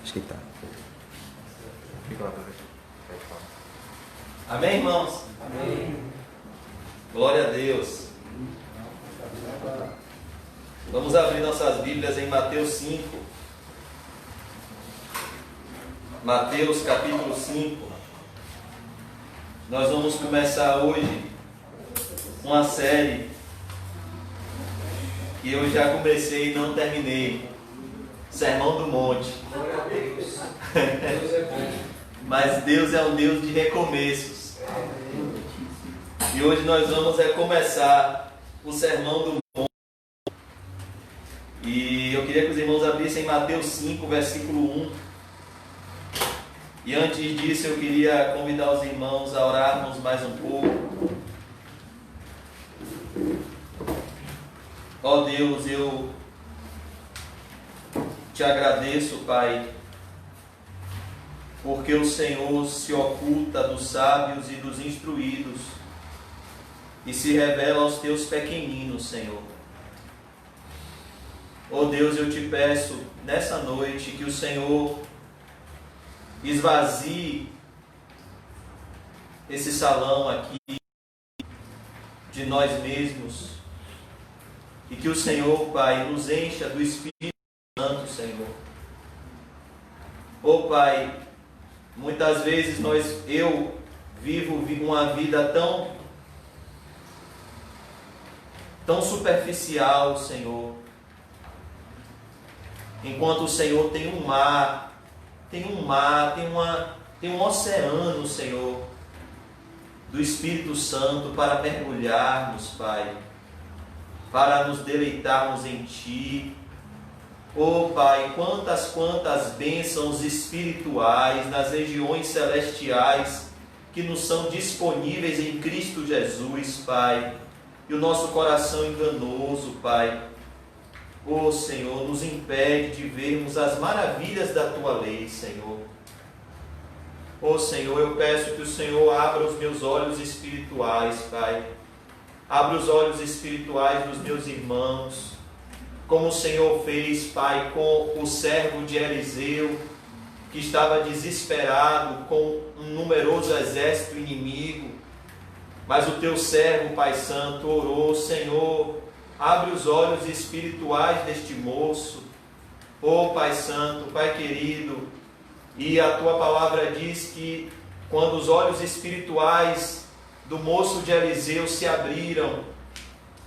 Acho que tá. Amém, irmãos? Amém. Glória a Deus. Vamos abrir nossas Bíblias em Mateus 5. Mateus capítulo 5. Nós vamos começar hoje uma série que eu já comecei e não terminei. Sermão do Monte. Glória a Deus. Deus é bom. Mas Deus é um Deus de recomeços. E hoje nós vamos começar o Sermão do Monte. E eu queria que os irmãos abrissem Mateus 5, versículo 1. E antes disso eu queria convidar os irmãos a orarmos mais um pouco. Ó Deus, eu te agradeço, Pai, porque o Senhor se oculta dos sábios e dos instruídos e se revela aos teus pequeninos, Senhor. Ó Deus, eu te peço nessa noite que o Senhor esvazie esse salão aqui de nós mesmos e que o Senhor, Pai, nos encha do Espírito Santo, Senhor. Ó Pai, muitas vezes eu vivo uma vida tão superficial, Senhor, enquanto o Senhor tem um oceano, Senhor, do Espírito Santo para mergulharmos, Pai, para nos deleitarmos em Ti. Oh Pai, quantas bênçãos espirituais nas regiões celestiais que nos são disponíveis em Cristo Jesus, Pai. E o nosso coração enganoso, Pai, oh Senhor, nos impede de vermos as maravilhas da Tua lei, Senhor. Oh Senhor, eu peço que o Senhor abra os meus olhos espirituais, Pai. Abra os olhos espirituais dos meus irmãos, como o Senhor fez, Pai, com o servo de Eliseu, que estava desesperado com um numeroso exército inimigo. Mas o Teu servo, Pai Santo, orou: Senhor, abre os olhos espirituais deste moço. Oh Pai Santo, Pai querido, e a Tua palavra diz que quando os olhos espirituais do moço de Eliseu se abriram,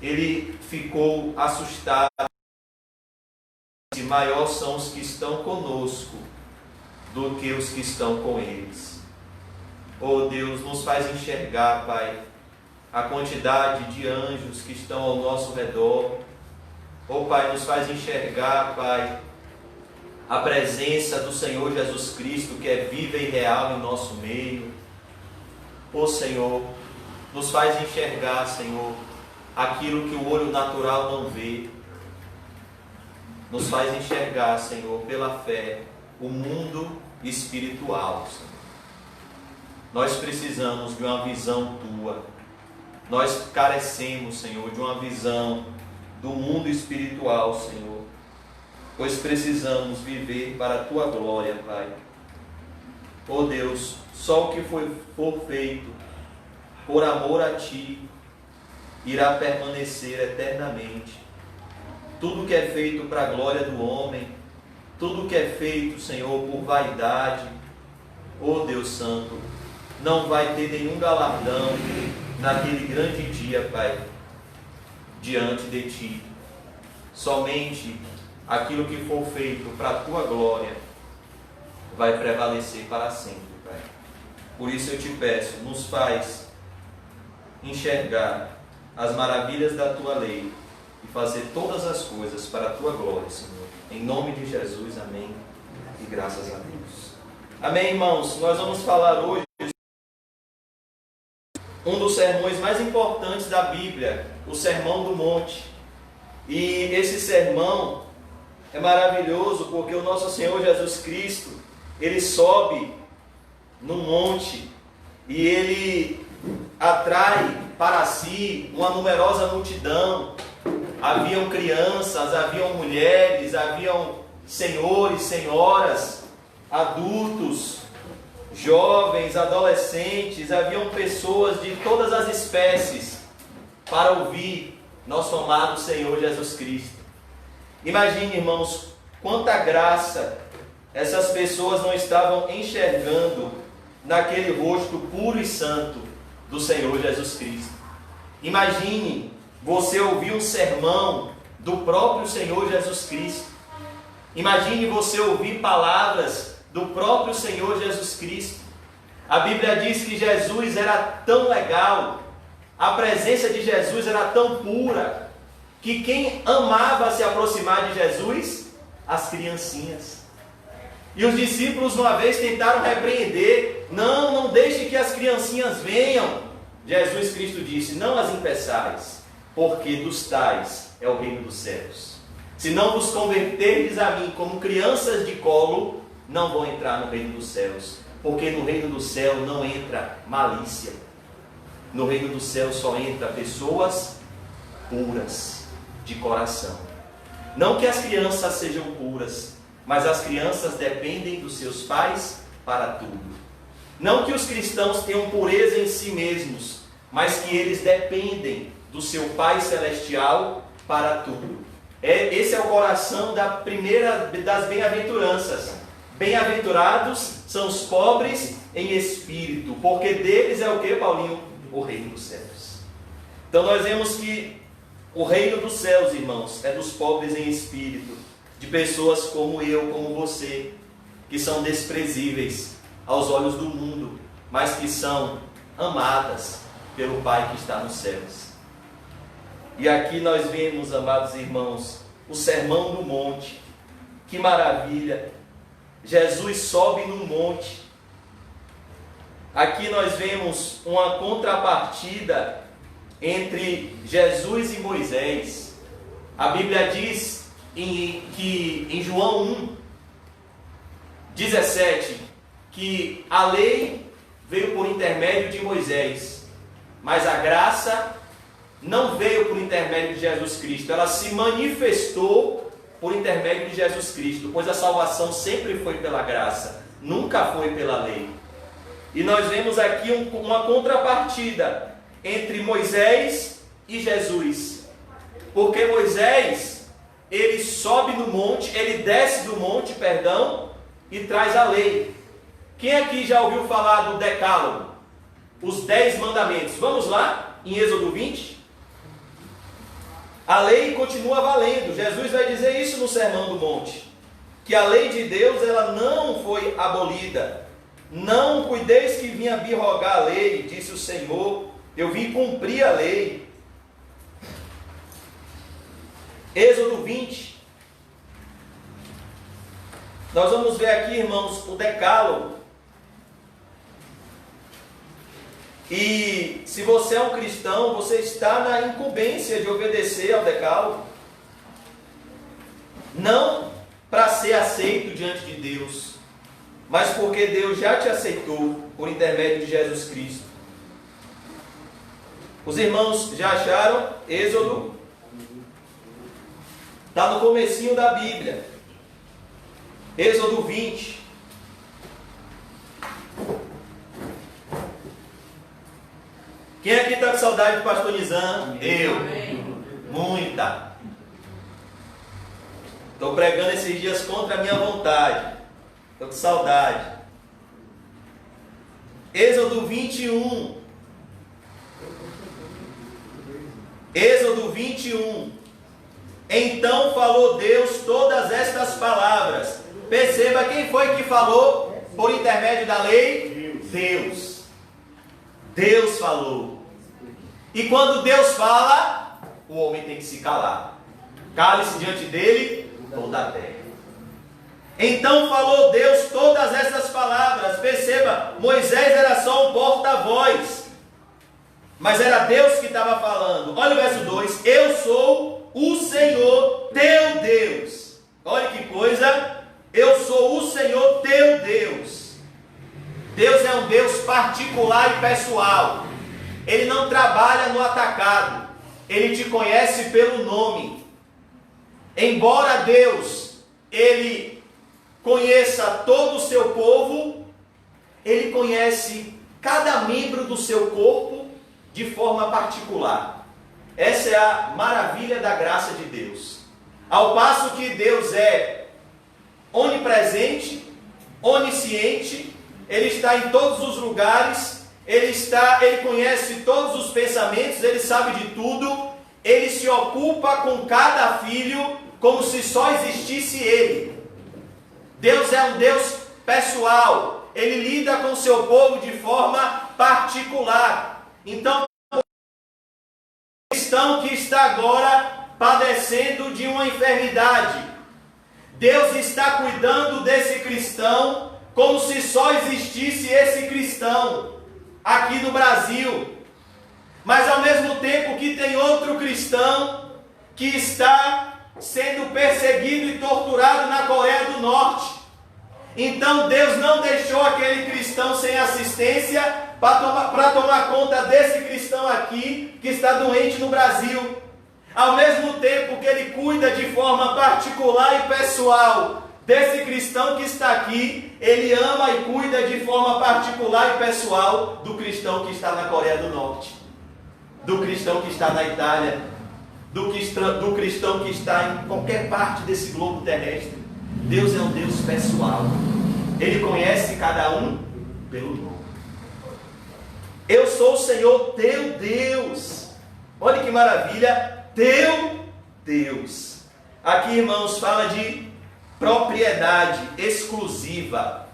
ele ficou assustado. E maior são os que estão conosco do que os que estão com eles. Oh Deus, nos faz enxergar, Pai, a quantidade de anjos que estão ao nosso redor. Oh Pai, nos faz enxergar, Pai, a presença do Senhor Jesus Cristo, que é viva e real em nosso meio. Oh Senhor, nos faz enxergar, Senhor, aquilo que o olho natural não vê. Nos faz enxergar, Senhor, pela fé, o mundo espiritual, Senhor. Nós precisamos de uma visão Tua. Nós carecemos, Senhor, de uma visão do mundo espiritual, Senhor. Pois precisamos viver para a Tua glória, Pai. Oh Deus, só o que for feito por amor a Ti irá permanecer eternamente. Tudo que é feito para a glória do homem, tudo que é feito, Senhor, por vaidade, oh Deus Santo, não vai ter nenhum galardão naquele grande dia, Pai, diante de Ti. Somente aquilo que for feito para a Tua glória vai prevalecer para sempre, Pai. Por isso eu te peço, nos faz enxergar as maravilhas da Tua lei e fazer todas as coisas para a Tua glória, Senhor. Em nome de Jesus, amém. E graças a Deus. Amém, irmãos. Nós vamos falar hoje um dos sermões mais importantes da Bíblia, o Sermão do Monte. E esse sermão é maravilhoso porque o nosso Senhor Jesus Cristo, Ele sobe no monte e Ele atrai para si uma numerosa multidão. Haviam crianças, haviam mulheres, haviam senhores, senhoras, adultos, jovens, adolescentes, haviam pessoas de todas as espécies para ouvir nosso amado Senhor Jesus Cristo. Imagine, irmãos, quanta graça essas pessoas não estavam enxergando naquele rosto puro e santo do Senhor Jesus Cristo. Imagine você ouvir um sermão do próprio Senhor Jesus Cristo. Imagine você ouvir palavras do próprio Senhor Jesus Cristo. A Bíblia diz que Jesus era tão legal, a presença de Jesus era tão pura, que quem amava se aproximar de Jesus? As criancinhas. E os discípulos uma vez tentaram repreender: não deixe que as criancinhas venham. Jesus Cristo disse: não as impeçais, porque dos tais é o reino dos céus. Se não vos converterdes a mim como crianças de colo, não vão entrar no reino dos céus. Porque no reino do céu não entra malícia. No reino do céu só entra pessoas puras de coração. Não que as crianças sejam puras, mas as crianças dependem dos seus pais para tudo. Não que os cristãos tenham pureza em si mesmos, mas que eles dependem do seu Pai Celestial para tudo. Esse é o coração da primeira das bem-aventuranças. Bem-aventurados são os pobres em espírito, porque deles é o que, Paulinho? O reino dos céus. Então nós vemos que o reino dos céus, irmãos, é dos pobres em espírito, de pessoas como eu, como você, que são desprezíveis aos olhos do mundo, mas que são amadas pelo Pai que está nos céus. E aqui nós vemos, amados irmãos, o Sermão do Monte. Que maravilha! Jesus sobe no monte. Aqui nós vemos uma contrapartida entre Jesus e Moisés. A Bíblia diz em João 1:17 que a lei veio por intermédio de Moisés, mas a graça não veio por intermédio de Jesus Cristo. Ela se manifestou por intermédio de Jesus Cristo, pois a salvação sempre foi pela graça, nunca foi pela lei. E nós vemos aqui uma contrapartida entre Moisés e Jesus, porque Moisés, ele sobe no monte, ele desce do monte, e traz a lei. Quem aqui já ouviu falar do Decálogo? Os 10 mandamentos. Vamos lá, em Êxodo 20. A lei continua valendo. Jesus vai dizer isso no Sermão do Monte, que a lei de Deus, ela não foi abolida. Não cuideis que vim abrogar a lei, disse o Senhor. Eu vim cumprir a lei. Êxodo 20. Nós vamos ver aqui, irmãos, o Decálogo. E se você é um cristão, você está na incumbência de obedecer ao Decálogo. Não para ser aceito diante de Deus, mas porque Deus já te aceitou por intermédio de Jesus Cristo. Os irmãos já acharam? Êxodo? Está no comecinho da Bíblia. Êxodo 20. Quem aqui está com saudade do pastor Nizam? Eu. Muita. Estou pregando esses dias contra a minha vontade. Estou com saudade. Êxodo 21. Êxodo 21. Então falou Deus todas estas palavras. Perceba quem foi que falou por intermédio da lei? Deus. Deus falou. E quando Deus fala, o homem tem que se calar. Cale-se diante dele toda a terra. Então falou Deus todas essas palavras. Perceba, Moisés era só um porta-voz, mas era Deus que estava falando. Olha o verso 2. Eu sou o Senhor teu Deus. Olha que coisa. Eu sou o Senhor teu Deus. Deus é um Deus particular e pessoal. Ele não trabalha no atacado. Ele te conhece pelo nome. Embora Deus, ele conheça todo o seu povo, Ele conhece cada membro do seu corpo de forma particular. Essa é a maravilha da graça de Deus. Ao passo que Deus é onipresente, onisciente, Ele está em todos os lugares, Ele conhece todos os pensamentos, Ele sabe de tudo, Ele se ocupa com cada filho como se só existisse Ele. Deus é um Deus pessoal, Ele lida com o seu povo de forma particular. Então, o cristão que está agora padecendo de uma enfermidade, Deus está cuidando desse cristão como se só existisse esse cristão aqui no Brasil. Mas ao mesmo tempo que tem outro cristão que está sendo perseguido e torturado na Coreia do Norte. Então Deus não deixou aquele cristão sem assistência para tomar conta desse cristão aqui que está doente no Brasil. Ao mesmo tempo que Ele cuida de forma particular e pessoal desse cristão que está aqui, Ele ama e cuida de forma particular e pessoal do cristão que está na Coreia do Norte, do cristão que está na Itália, do cristão que está em qualquer parte desse globo terrestre. Deus é um Deus pessoal. Ele conhece cada um pelo nome. Eu sou o Senhor teu Deus. Olha que maravilha. Teu Deus. Aqui, irmãos, fala de propriedade exclusiva.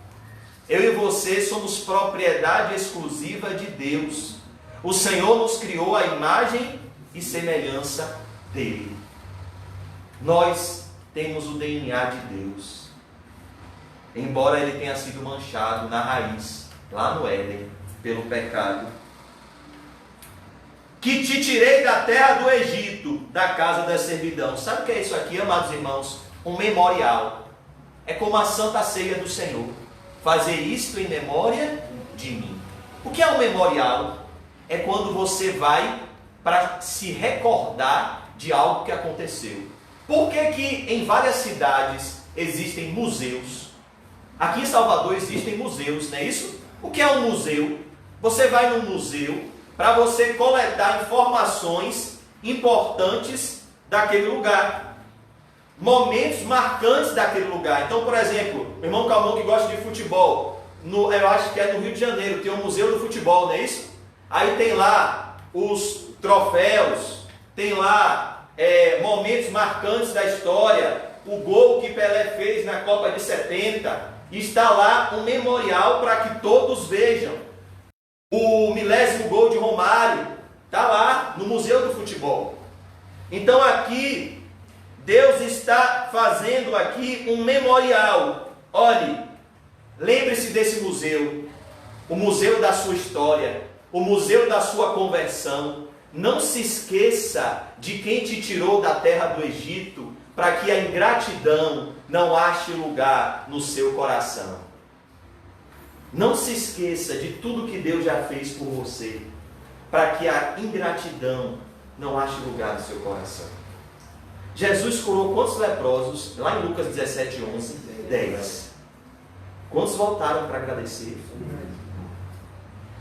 Eu e você somos propriedade exclusiva de Deus. O Senhor nos criou à imagem e semelhança dele. Nós temos o DNA de Deus. Embora ele tenha sido manchado na raiz, lá no Éden, pelo pecado. Que te tirei da terra do Egito, da casa da servidão. Sabe o que é isso aqui, amados irmãos? Um memorial. É como a Santa Ceia do Senhor. Fazer isto em memória de mim. O que é um memorial? É quando você vai para se recordar de algo que aconteceu. Por que que em várias cidades existem museus? Aqui em Salvador existem museus, não é isso? O que é um museu? Você vai num museu para você coletar informações importantes daquele lugar, momentos marcantes daquele lugar. Então, por exemplo, o irmão Calmon que gosta de futebol, eu acho que é no Rio de Janeiro, tem um museu do futebol, não é isso? Aí tem lá os troféus, tem lá momentos marcantes da história, o gol que Pelé fez na Copa de 70, está lá um memorial para que todos vejam. O milésimo gol de Romário está lá no Museu do Futebol. Então aqui, Deus está fazendo aqui um memorial. Olhe, lembre-se desse museu, o museu da sua história, o museu da sua conversão. Não se esqueça de quem te tirou da terra do Egito, para que a ingratidão não ache lugar no seu coração. Não se esqueça de tudo que Deus já fez por você, para que a ingratidão não ache lugar no seu coração. Jesus curou quantos leprosos? Lá em Lucas 17, 11, 10. Quantos voltaram para agradecer?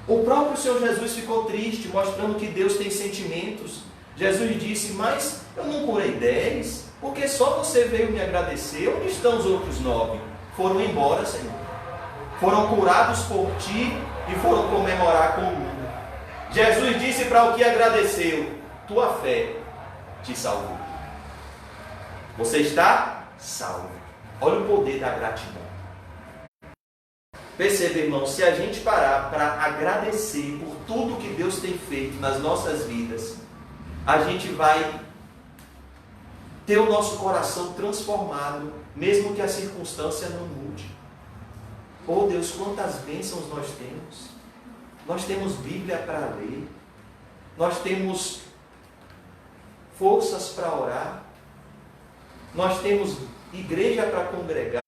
O próprio Senhor Jesus ficou triste, mostrando que Deus tem sentimentos. Jesus disse, mas eu não curei 10, porque só você veio me agradecer. Onde estão os outros 9? Foram embora, Senhor. Foram curados por ti e foram comemorar com o mundo. Jesus disse para o que agradeceu, tua fé te salvou. Você está salvo. Olha o poder da gratidão. Perceba, irmão, se a gente parar para agradecer por tudo que Deus tem feito nas nossas vidas, a gente vai ter o nosso coração transformado, mesmo que a circunstância não mude. Oh Deus, quantas bênçãos nós temos. Nós temos Bíblia para ler. Nós temos forças para orar. Nós temos igreja para congregar.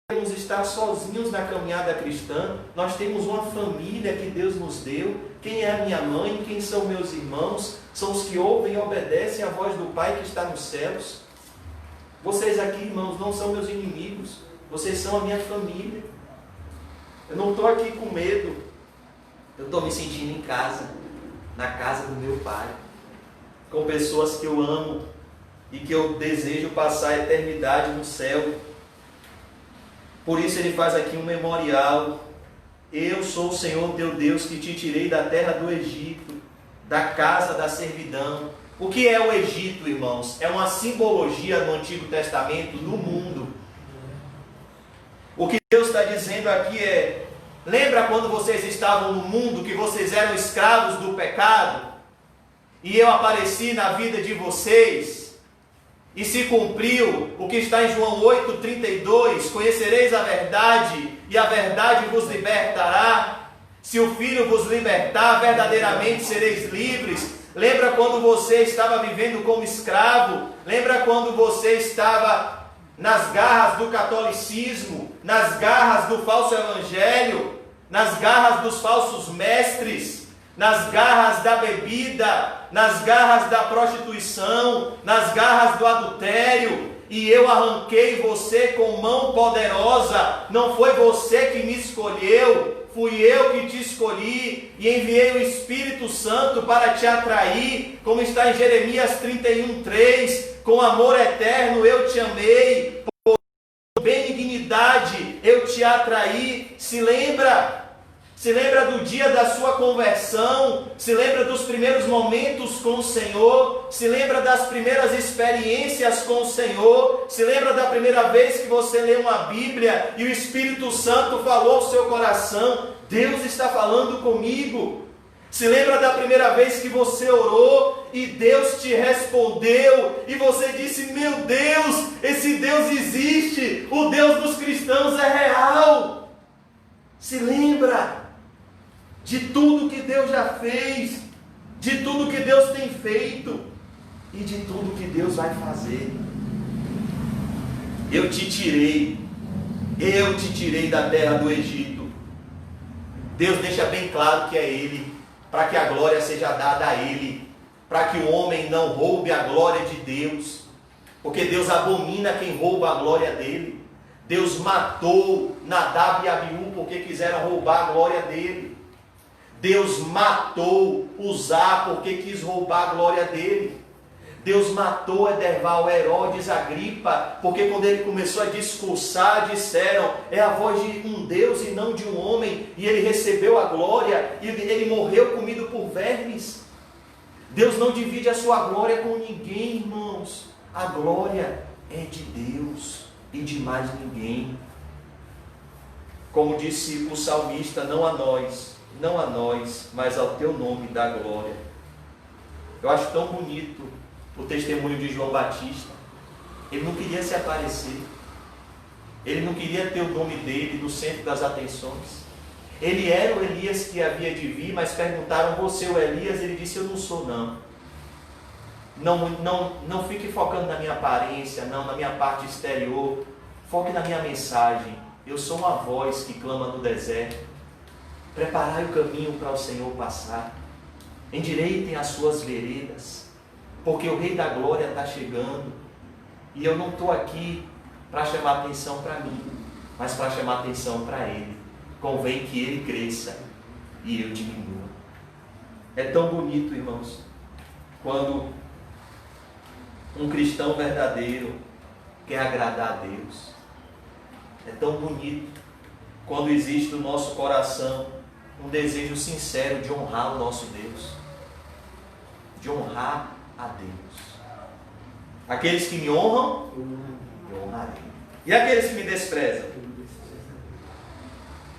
Podemos estar sozinhos na caminhada cristã. Nós temos uma família que Deus nos deu. Quem é a minha mãe? Quem são meus irmãos? São os que ouvem e obedecem à voz do Pai que está nos céus. Vocês aqui, irmãos, não são meus inimigos. Vocês são a minha família. Eu não estou aqui com medo. Eu estou me sentindo em casa, na casa do meu Pai, com pessoas que eu amo e que eu desejo passar a eternidade no céu. Por isso ele faz aqui um memorial. Eu sou o Senhor teu Deus que te tirei da terra do Egito, da casa da servidão. O que é o Egito, irmãos? É uma simbologia no Antigo Testamento do mundo. O que Deus está dizendo aqui é: lembra quando vocês estavam no mundo, que vocês eram escravos do pecado? E eu apareci na vida de vocês, e se cumpriu o que está em João 8,32, conhecereis a verdade, e a verdade vos libertará. Se o Filho vos libertar, verdadeiramente sereis livres. Lembra quando você estava vivendo como escravo? Lembra quando você estava nas garras do catolicismo, nas garras do falso evangelho, nas garras dos falsos mestres, nas garras da bebida, nas garras da prostituição, nas garras do adultério, e eu arranquei você com mão poderosa? Não foi você que me escolheu, fui eu que te escolhi e enviei o Espírito Santo para te atrair, como está em Jeremias 31:3, com amor eterno eu te amei, por benignidade eu te atraí. Se lembra do dia da sua conversão, se lembra dos primeiros momentos com o Senhor, se lembra das primeiras experiências com o Senhor, se lembra da primeira vez que você leu uma Bíblia e o Espírito Santo falou ao seu coração: Deus está falando comigo. Se lembra da primeira vez que você orou e Deus te respondeu e você disse: meu Deus, esse Deus existe, o Deus dos cristãos é real. Se lembra de tudo que Deus já fez, de tudo que Deus tem feito e de tudo que Deus vai fazer. Eu te tirei da terra do Egito. Deus deixa bem claro que é Ele, para que a glória seja dada a Ele, para que o homem não roube a glória de Deus, porque Deus abomina quem rouba a glória dele. Deus matou Nadab e Abiú porque quiseram roubar a glória dele. Deus matou Uzá porque quis roubar a glória dele. Deus matou Ederval, Herodes, Agripa, porque quando ele começou a discursar, disseram: é a voz de um Deus e não de um homem, e ele recebeu a glória, e ele morreu comido por vermes. Deus não divide a sua glória com ninguém, irmãos. A glória é de Deus e de mais ninguém. Como disse o salmista: não a nós, mas ao teu nome dá glória. Eu acho tão bonito o testemunho de João Batista. Ele não queria se aparecer, ele não queria ter o nome dele no centro das atenções. Ele era o Elias que havia de vir, mas perguntaram: você é o Elias? Ele disse: eu não sou não. Não fique focando na minha aparência, não, na minha parte exterior. Foque na minha mensagem. Eu sou uma voz que clama no deserto: preparai o caminho para o Senhor passar, endireitem as suas veredas, porque o Rei da Glória está chegando. E eu não estou aqui para chamar atenção para mim, mas para chamar atenção para Ele. Convém que Ele cresça e eu diminua. É tão bonito, irmãos, quando um cristão verdadeiro quer agradar a Deus. É tão bonito quando existe no nosso coração um desejo sincero de honrar o nosso Deus, de honrar a Deus. Aqueles que me honram, eu honrarei. E aqueles que me desprezam?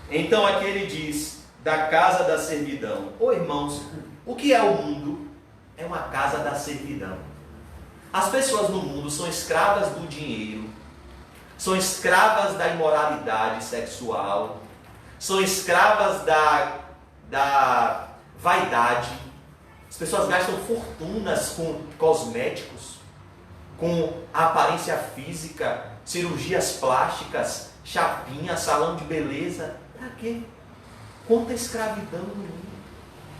Então aqui ele diz: da casa da servidão. Ô irmãos, o que é o mundo? É uma casa da servidão. As pessoas no mundo são escravas do dinheiro, são escravas da imoralidade sexual, são escravas da vaidade. As pessoas gastam fortunas com cosméticos, com a aparência física, cirurgias plásticas, chapinha, salão de beleza. Para quê? Quanta escravidão no mundo.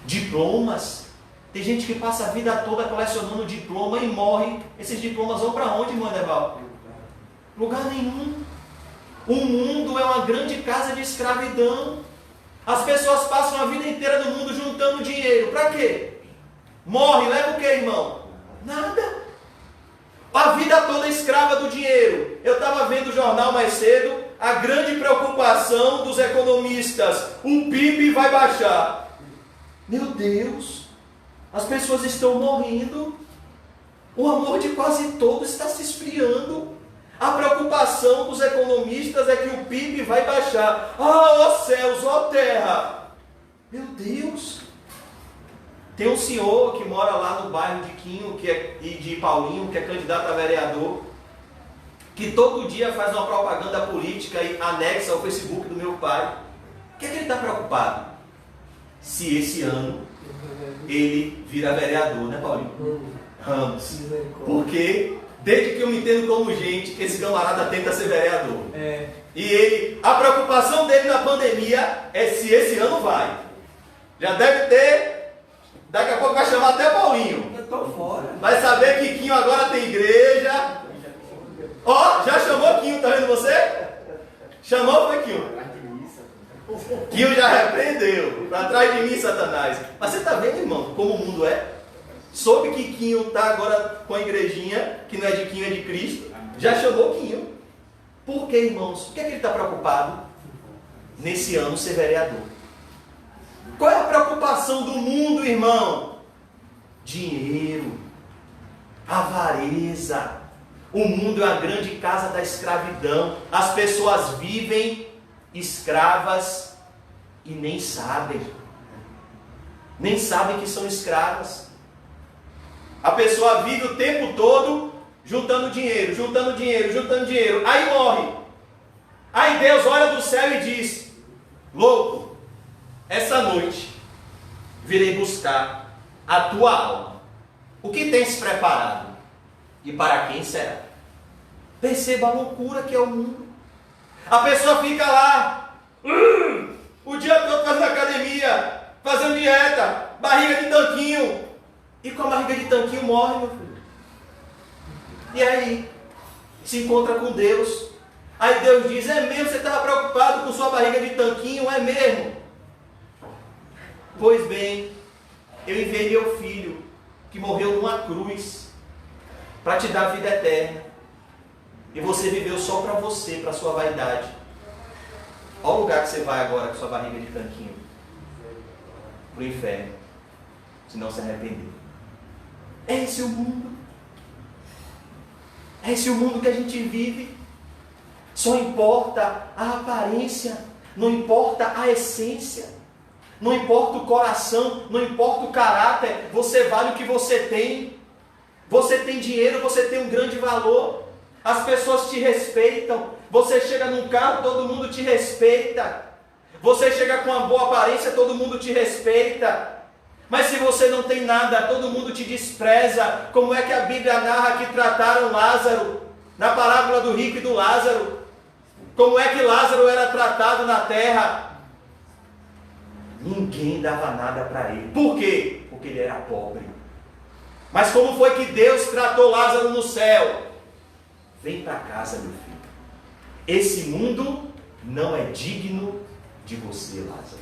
Diplomas. Tem gente que passa a vida toda colecionando diploma e morre. Esses diplomas vão para onde, irmão Edeval? Lugar nenhum. O mundo é uma grande casa de escravidão. As pessoas passam a vida inteira no mundo juntando dinheiro. Para quê? Morre, leva o quê, irmão? Nada. A vida toda escrava do dinheiro. Eu estava vendo o jornal mais cedo, a grande preocupação dos economistas: o PIB vai baixar. Meu Deus, as pessoas estão morrendo. O amor de quase todos está se esfriando. A preocupação dos economistas é que o PIB vai baixar. Ah, ó céus, ó terra. Meu Deus. Tem um senhor que mora lá no bairro de Quinho e de Paulinho, que é candidato a vereador, que todo dia faz uma propaganda política e anexa ao Facebook do meu pai. O que é que ele está preocupado? Se esse ano ele vira vereador, né, Paulinho? Ramos. Porque desde que eu me entendo como gente, que esse camarada tenta ser vereador. E a preocupação dele na pandemia é se esse ano vai. Já deve ter, daqui a pouco vai chamar até Paulinho. Eu tô fora. Vai saber que Quinho agora tem igreja. Ó, já chamou Quinho, tá vendo você? Chamou, foi Quinho? Quinho já repreendeu. Para trás de mim, Satanás. Mas você está vendo, irmão, como o mundo é? Soube que Quinho está agora com a igrejinha, que não é de Quinho, é de Cristo. Já chamou Quinho. Por quê, irmãos? Por que ele está preocupado nesse ano ser vereador? Qual é a preocupação do mundo, irmão? Dinheiro, avareza. O mundo é a grande casa da escravidão. As pessoas vivem escravas e nem sabem. Nem sabem que são escravas. A pessoa vive o tempo todo juntando dinheiro, juntando dinheiro, juntando dinheiro. Aí morre. Aí Deus olha do céu e diz: louco, essa noite virei buscar a tua alma. O que tens preparado? E para quem será? Perceba a loucura que é o mundo. A pessoa fica lá o dia todo fazendo academia, fazendo dieta, barriga de tanquinho. E com a barriga de tanquinho morre, meu filho. E aí? Se encontra com Deus. Aí Deus diz: é mesmo? Você estava preocupado com sua barriga de tanquinho? É mesmo? Pois bem, eu enviei meu filho, que morreu numa cruz, para te dar vida eterna. E você viveu só para você, para sua vaidade. Olha o lugar que você vai agora com sua barriga de tanquinho. Para o inferno. Se não se arrepender. É esse o mundo. É esse o mundo que a gente vive. Só importa a aparência. Não importa a essência. Não importa o coração. Não importa o caráter. Você vale o que você tem. Você tem dinheiro, você tem um grande valor. As pessoas te respeitam. Você chega num carro, todo mundo te respeita. Você chega com uma boa aparência, todo mundo te respeita. Mas se você não tem nada, todo mundo te despreza. Como é que a Bíblia narra que trataram Lázaro? Na parábola do rico e do Lázaro. Como é que Lázaro era tratado na terra? Ninguém dava nada para ele. Por quê? Porque ele era pobre. Mas como foi que Deus tratou Lázaro no céu? Vem para casa, meu filho. Esse mundo não é digno de você, Lázaro.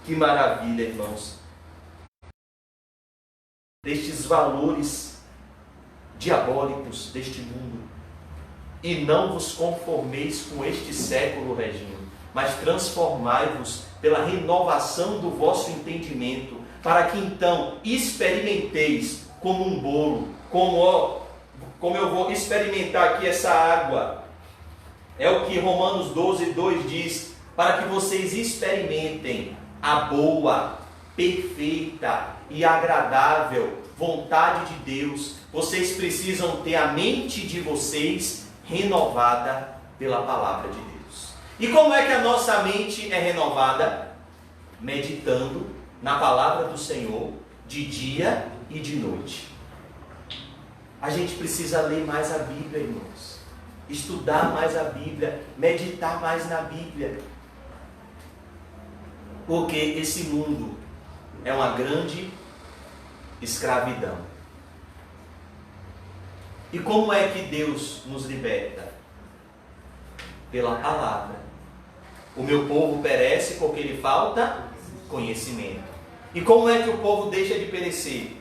Que maravilha, irmãos. Destes valores diabólicos deste mundo. E não vos conformeis com este século, Reginho, mas transformai-vos pela renovação do vosso entendimento, para que então experimenteis como um bolo, como eu vou experimentar aqui essa água. É o que Romanos 12:2 diz, para que vocês experimentem a boa, perfeita e agradável vontade de Deus. Vocês precisam ter a mente de vocês renovada pela palavra de Deus. E como é que a nossa mente é renovada? Meditando na palavra do Senhor de dia e de noite. A gente precisa ler mais a Bíblia, irmãos. Estudar mais a Bíblia, meditar mais na Bíblia. Porque esse mundo é uma grande escravidão. E como é que Deus nos liberta? Pela palavra. O meu povo perece porque lhe falta conhecimento. E como é que o povo deixa de perecer?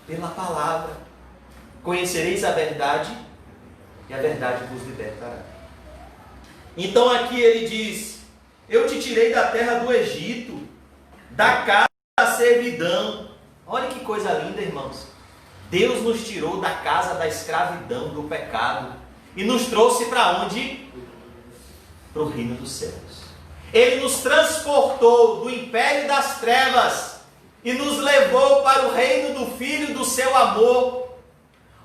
Pela palavra. Conhecereis a verdade e a verdade vos libertará. Então aqui ele diz: eu te tirei da terra do Egito, da casa da servidão. Olha que coisa linda, irmãos. Deus nos tirou da casa da escravidão, do pecado, e nos trouxe para onde? Para o reino dos céus. Ele nos transportou do império das trevas e nos levou para o reino do Filho do seu amor,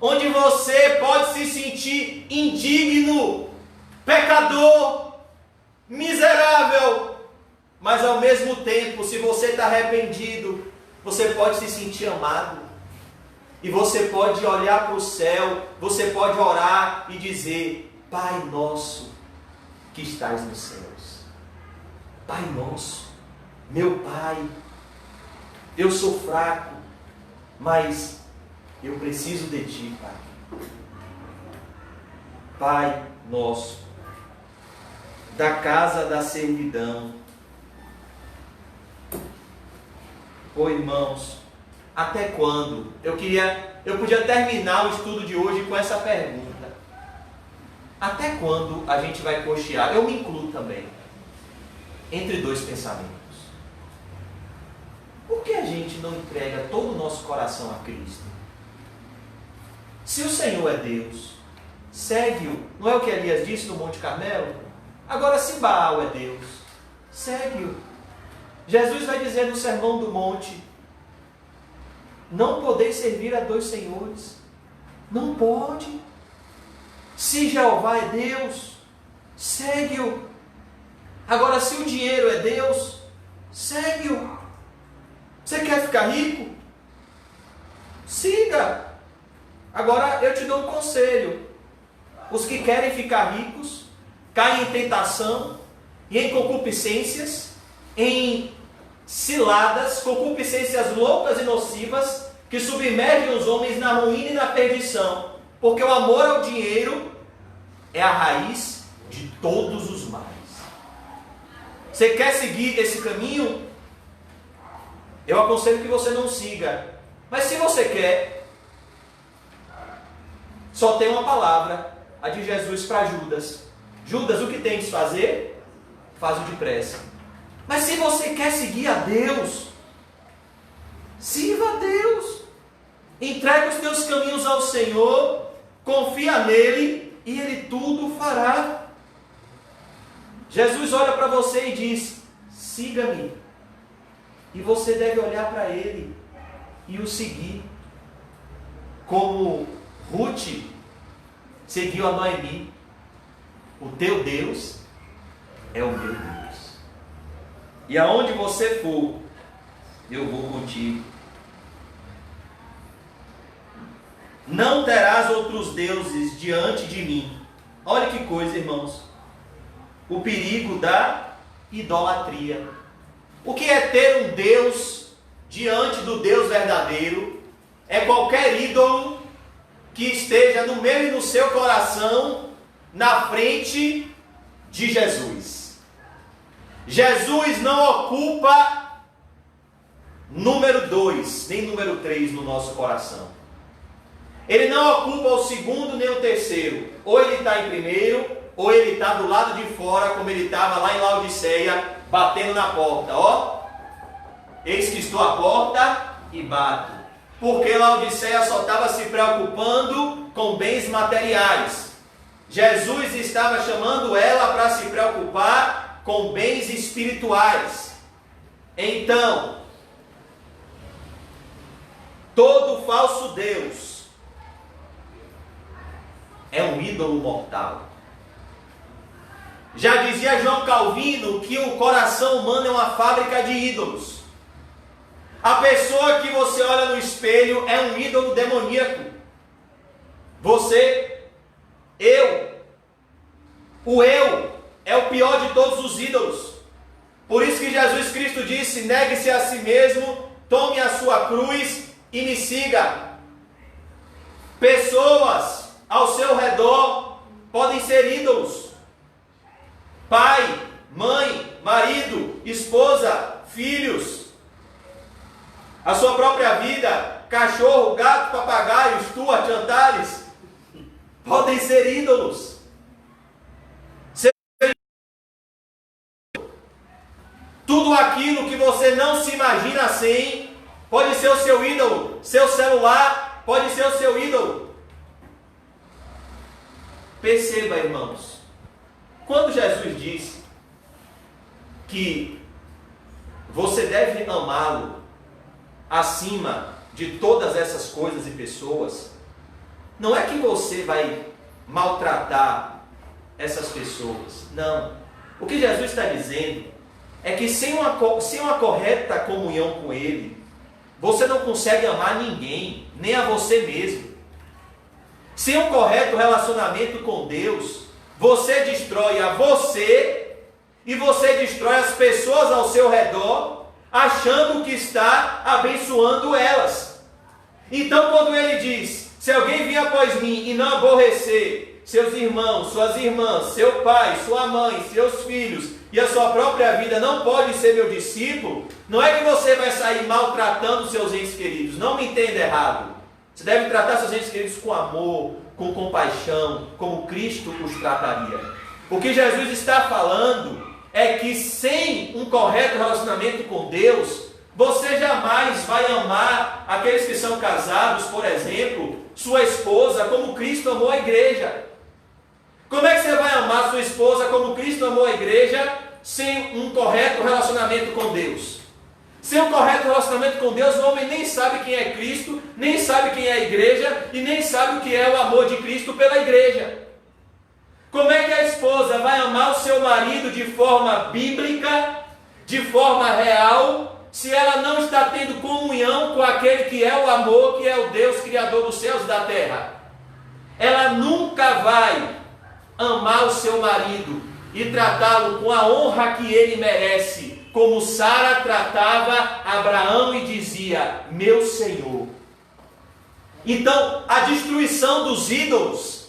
onde você pode se sentir indigno, pecador, miserável, mas ao mesmo tempo, se você está arrependido, você pode se sentir amado. E você pode olhar para o céu, você pode orar e dizer: Pai nosso que estás nos céus. Pai nosso, meu Pai, eu sou fraco, mas eu preciso de Ti, Pai. Pai nosso, da casa da servidão. Ô irmãos, até quando? Eu podia terminar o estudo de hoje com essa pergunta. Até quando a gente vai cochear? Eu me incluo também. Entre dois pensamentos. Por que a gente não entrega todo o nosso coração a Cristo? Se o Senhor é Deus, segue-o. Não é o que Elias disse no Monte Carmelo? Agora, se Baal é Deus, segue-o. Jesus vai dizer no Sermão do Monte: não podeis servir a dois senhores. Não pode. Se Jeová é Deus, segue-o. Agora, se o dinheiro é Deus, segue-o. Você quer ficar rico? Siga. Agora, eu te dou um conselho. Os que querem ficar ricos caem em tentação e em concupiscências, em ciladas, concupiscências loucas e nocivas, que submergem os homens na ruína e na perdição, porque o amor ao dinheiro é a raiz de todos os males. Você quer seguir esse caminho? Eu aconselho que você não siga. Mas se você quer, só tem uma palavra, a de Jesus para Judas: Judas, o que tens de fazer? Faz-o depressa. Mas se você quer seguir a Deus, sirva a Deus. Entrega os teus caminhos ao Senhor, confia nele e Ele tudo fará. Jesus olha para você e diz: siga-me. E você deve olhar para Ele e o seguir. Como Ruth seguiu a Noemi: o teu Deus é o meu Deus. E aonde você for, eu vou contigo. Não terás outros deuses diante de mim. Olha que coisa, irmãos. O perigo da idolatria. O que é ter um Deus diante do Deus verdadeiro? É qualquer ídolo que esteja no meu e no seu coração, na frente de Jesus. Jesus não ocupa número 2, nem número 3 no nosso coração. Ele não ocupa o segundo nem o terceiro. Ou ele está em primeiro, ou ele está do lado de fora, como ele estava lá em Laodiceia, batendo na porta. Ó, eis que estou à porta e bato. Porque Laodiceia só estava se preocupando com bens materiais. Jesus estava chamando ela para se preocupar com bens espirituais. Então, todo falso Deus é um ídolo mortal. Já dizia João Calvino que o coração humano é uma fábrica de ídolos. A pessoa que você olha no espelho é um ídolo demoníaco. Você, o eu é o pior de todos os ídolos. Por isso que Jesus Cristo disse: negue-se a si mesmo, tome a sua cruz e me siga. Pessoas ao seu redor podem ser ídolos. Pai, mãe, marido, esposa, filhos, a sua própria vida, cachorro, gato, papagaio, Stuart, Antares, podem ser ídolos. Tudo aquilo que você não se imagina sem, pode ser o seu ídolo. Seu celular pode ser o seu ídolo. Perceba, irmãos, quando Jesus diz que você deve amá-lo acima de todas essas coisas e pessoas, não é que você vai maltratar essas pessoas. Não. O que Jesus está dizendo é que sem uma correta comunhão com Ele, você não consegue amar ninguém, nem a você mesmo. Sem um correto relacionamento com Deus, você destrói a você e você destrói as pessoas ao seu redor, achando que está abençoando elas. Então, quando Ele diz: se alguém vir após mim e não aborrecer seus irmãos, suas irmãs, seu pai, sua mãe, seus filhos e a sua própria vida, não pode ser meu discípulo, não é que você vai sair maltratando seus entes queridos. Não me entenda errado. Você deve tratar seus entes queridos com amor, com compaixão, como Cristo os trataria. O que Jesus está falando é que sem um correto relacionamento com Deus, você jamais vai amar aqueles que são casados, por exemplo, sua esposa, como Cristo amou a igreja. Como é que você vai amar sua esposa como Cristo amou a igreja sem um correto relacionamento com Deus? Sem um correto relacionamento com Deus, o homem nem sabe quem é Cristo, nem sabe quem é a igreja e nem sabe o que é o amor de Cristo pela igreja. Como é que a esposa vai amar o seu marido de forma bíblica, de forma real, se ela não está tendo comunhão com aquele que é o amor, que é o Deus Criador dos céus e da terra? Ela nunca vai amar o seu marido e tratá-lo com a honra que ele merece, como Sara tratava Abraão e dizia: meu Senhor. Então, a destruição dos ídolos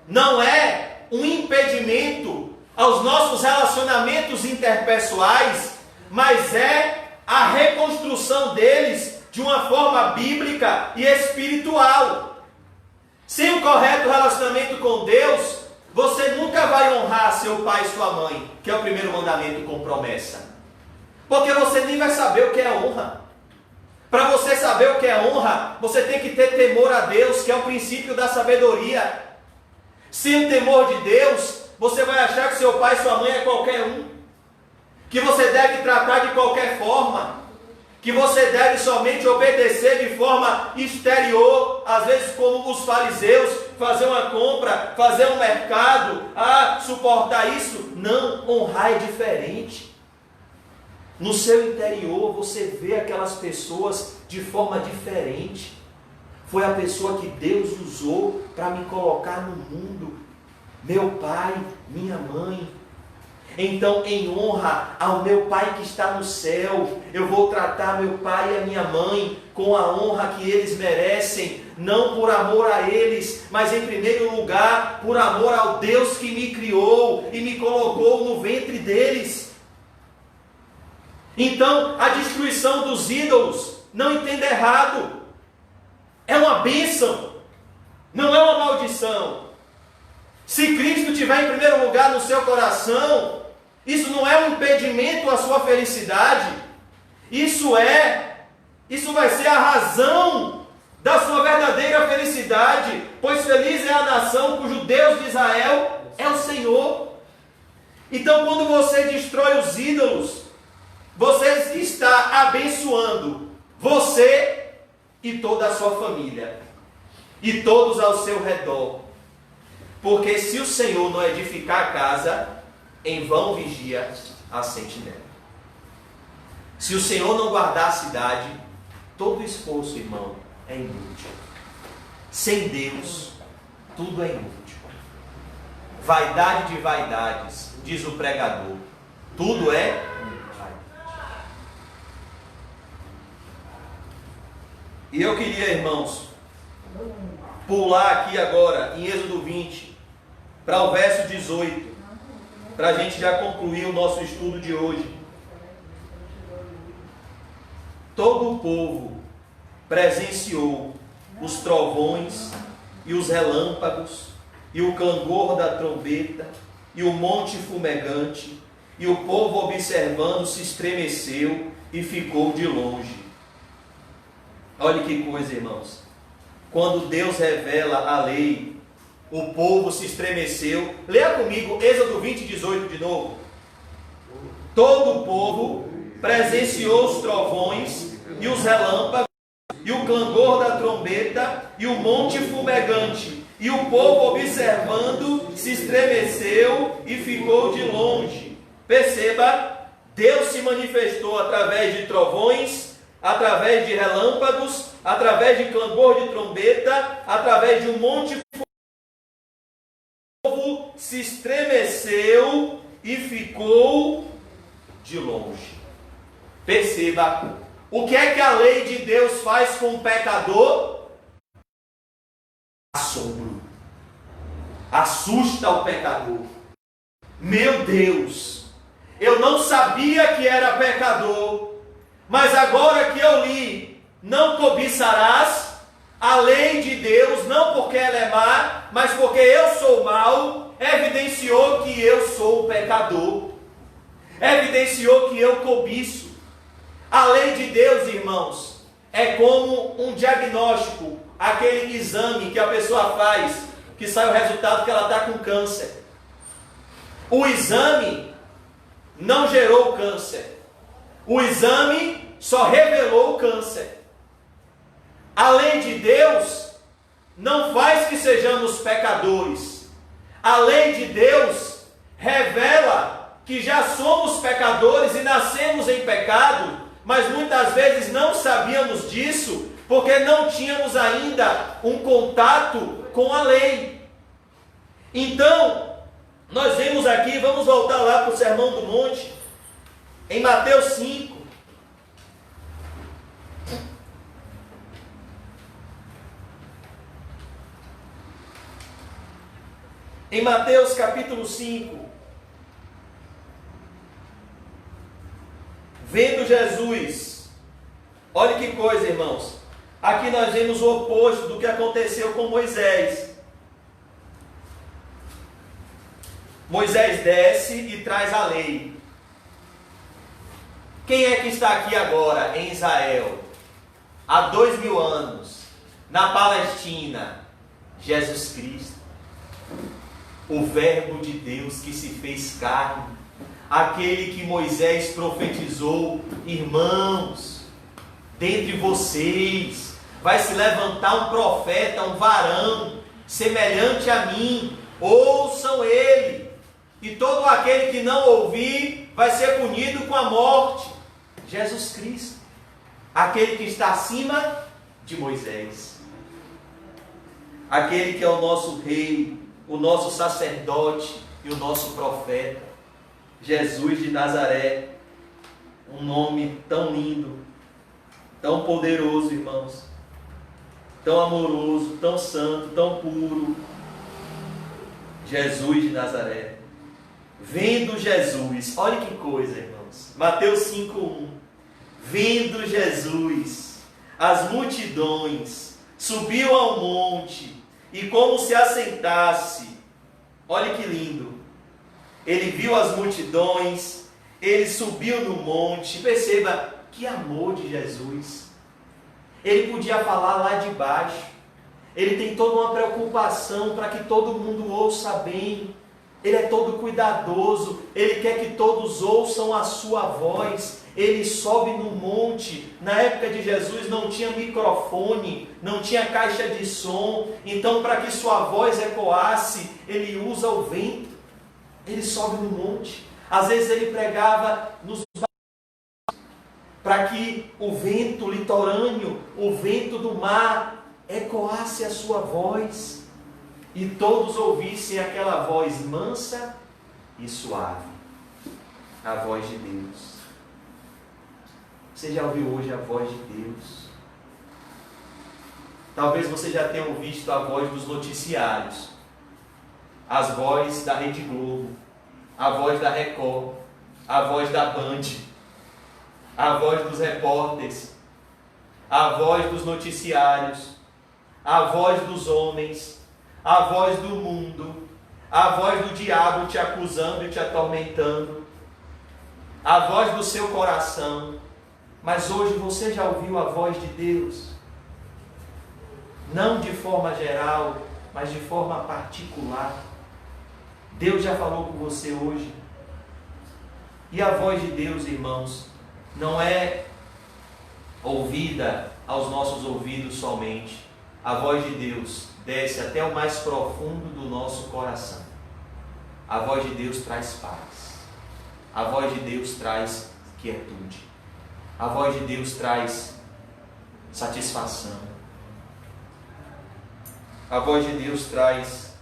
não é um impedimento aos nossos relacionamentos interpessoais, mas é a reconstrução deles de uma forma bíblica e espiritual. Sem o correto relacionamento com Deus, você nunca vai honrar seu pai e sua mãe, que é o primeiro mandamento com promessa. Porque você nem vai saber o que é honra. Para você saber o que é honra, você tem que ter temor a Deus, que é o princípio da sabedoria. Sem o temor de Deus, você vai achar que seu pai e sua mãe é qualquer um, que você deve tratar de qualquer forma, que você deve somente obedecer de forma exterior, às vezes como os fariseus, fazer uma compra, fazer um mercado, suportar isso. Não, honrar é diferente. No seu interior você vê aquelas pessoas de forma diferente. Foi a pessoa que Deus usou para me colocar no mundo. Meu pai, minha mãe. Então, em honra ao meu pai que está no céu, eu vou tratar meu pai e a minha mãe com a honra que eles merecem. Não por amor a eles, mas em primeiro lugar, por amor ao Deus que me criou e me colocou no ventre deles. Então, a destruição dos ídolos, não entenda errado, é uma bênção, não é uma maldição. Se Cristo estiver em primeiro lugar no seu coração, isso não é um impedimento à sua felicidade. Isso vai ser a razão da sua verdadeira felicidade, pois feliz é a nação cujo Deus de Israel é o Senhor. Então, quando você destrói os ídolos, você está abençoando você e toda a sua família e todos ao seu redor. Porque se o Senhor não edificar a casa, em vão vigia a sentinela. Se o Senhor não guardar a cidade, todo esforço, irmão, é inútil. Sem Deus, tudo é inútil. Vaidade de vaidades, diz o pregador, tudo é vaidade. E eu queria, irmãos, pular aqui agora em Êxodo 20, para o verso 18, para a gente já concluir o nosso estudo de hoje. Todo o povo presenciou os trovões e os relâmpagos, e o clangor da trombeta, e o monte fumegante, e o povo observando se estremeceu e ficou de longe. Olha que coisa, irmãos. Quando Deus revela a lei, o povo se estremeceu. Leia comigo Êxodo 20, 18 de novo. Todo o povo presenciou os trovões e os relâmpagos, e o clangor da trombeta, e o monte fumegante, e o povo observando se estremeceu e ficou de longe. Perceba, Deus se manifestou através de trovões, através de relâmpagos, através de clangor de trombeta, através de um monte fumegante. O povo se estremeceu e ficou de longe. Perceba, o que é que a lei de Deus faz com o pecador? Assombro. Assusta o pecador. Meu Deus, eu não sabia que era pecador, mas agora que eu li, não cobiçarás, a lei de Deus, não porque ela é má, mas porque eu sou mau, evidenciou que eu sou o pecador, evidenciou que eu cobiço. A lei de Deus, irmãos, é como um diagnóstico, aquele exame que a pessoa faz, que sai o resultado que ela está com câncer. O exame não gerou o câncer. O exame só revelou o câncer. A lei de Deus não faz que sejamos pecadores. A lei de Deus revela que já somos pecadores e nascemos em pecado, mas muitas vezes não sabíamos disso, porque não tínhamos ainda um contato com a lei. Então, nós vemos aqui, vamos voltar lá para o Sermão do Monte, em Mateus 5. Em Mateus capítulo 5, vendo Jesus, olha que coisa, irmãos, aqui nós vemos o oposto do que aconteceu com Moisés. Moisés desce e traz a lei. Quem é que está aqui agora em Israel, há 2000 anos, na Palestina? Jesus Cristo, o Verbo de Deus que se fez carne, aquele que Moisés profetizou: irmãos, dentre vocês vai se levantar um profeta, um varão, semelhante a mim, ouçam ele, e todo aquele que não ouvir vai ser punido com a morte. Jesus Cristo, aquele que está acima de Moisés, aquele que é o nosso rei, o nosso sacerdote e o nosso profeta, Jesus de Nazaré, um nome tão lindo, tão poderoso, irmãos, tão amoroso, tão santo, tão puro. Jesus de Nazaré. Vendo Jesus, olha que coisa, irmãos, Mateus 5:1, vendo Jesus, as multidões, subiu ao monte, e como se assentasse, olha que lindo, ele viu as multidões, ele subiu no monte. Perceba que amor de Jesus. Ele podia falar lá de baixo, ele tem toda uma preocupação para que todo mundo ouça bem, ele é todo cuidadoso, ele quer que todos ouçam a sua voz. Ele sobe no monte. Na época de Jesus não tinha microfone, não tinha caixa de som, então para que sua voz ecoasse, ele usa o vento. Ele sobe no monte. Às vezes ele pregava nos barcos, para que o vento litorâneo, o vento do mar, ecoasse a sua voz, e todos ouvissem aquela voz mansa e suave, a voz de Deus. Você já ouviu hoje a voz de Deus? Talvez você já tenha visto a voz dos noticiários, as vozes da Rede Globo, a voz da Record, a voz da Band, a voz dos repórteres, a voz dos noticiários, a voz dos homens, a voz do mundo, a voz do diabo te acusando e te atormentando, a voz do seu coração. Mas hoje você já ouviu a voz de Deus? Não de forma geral, mas de forma particular. Deus já falou com você hoje. E a voz de Deus, irmãos, não é ouvida aos nossos ouvidos somente. A voz de Deus desce até o mais profundo do nosso coração. A voz de Deus traz paz. A voz de Deus traz quietude. A voz de Deus traz satisfação. A voz de Deus traz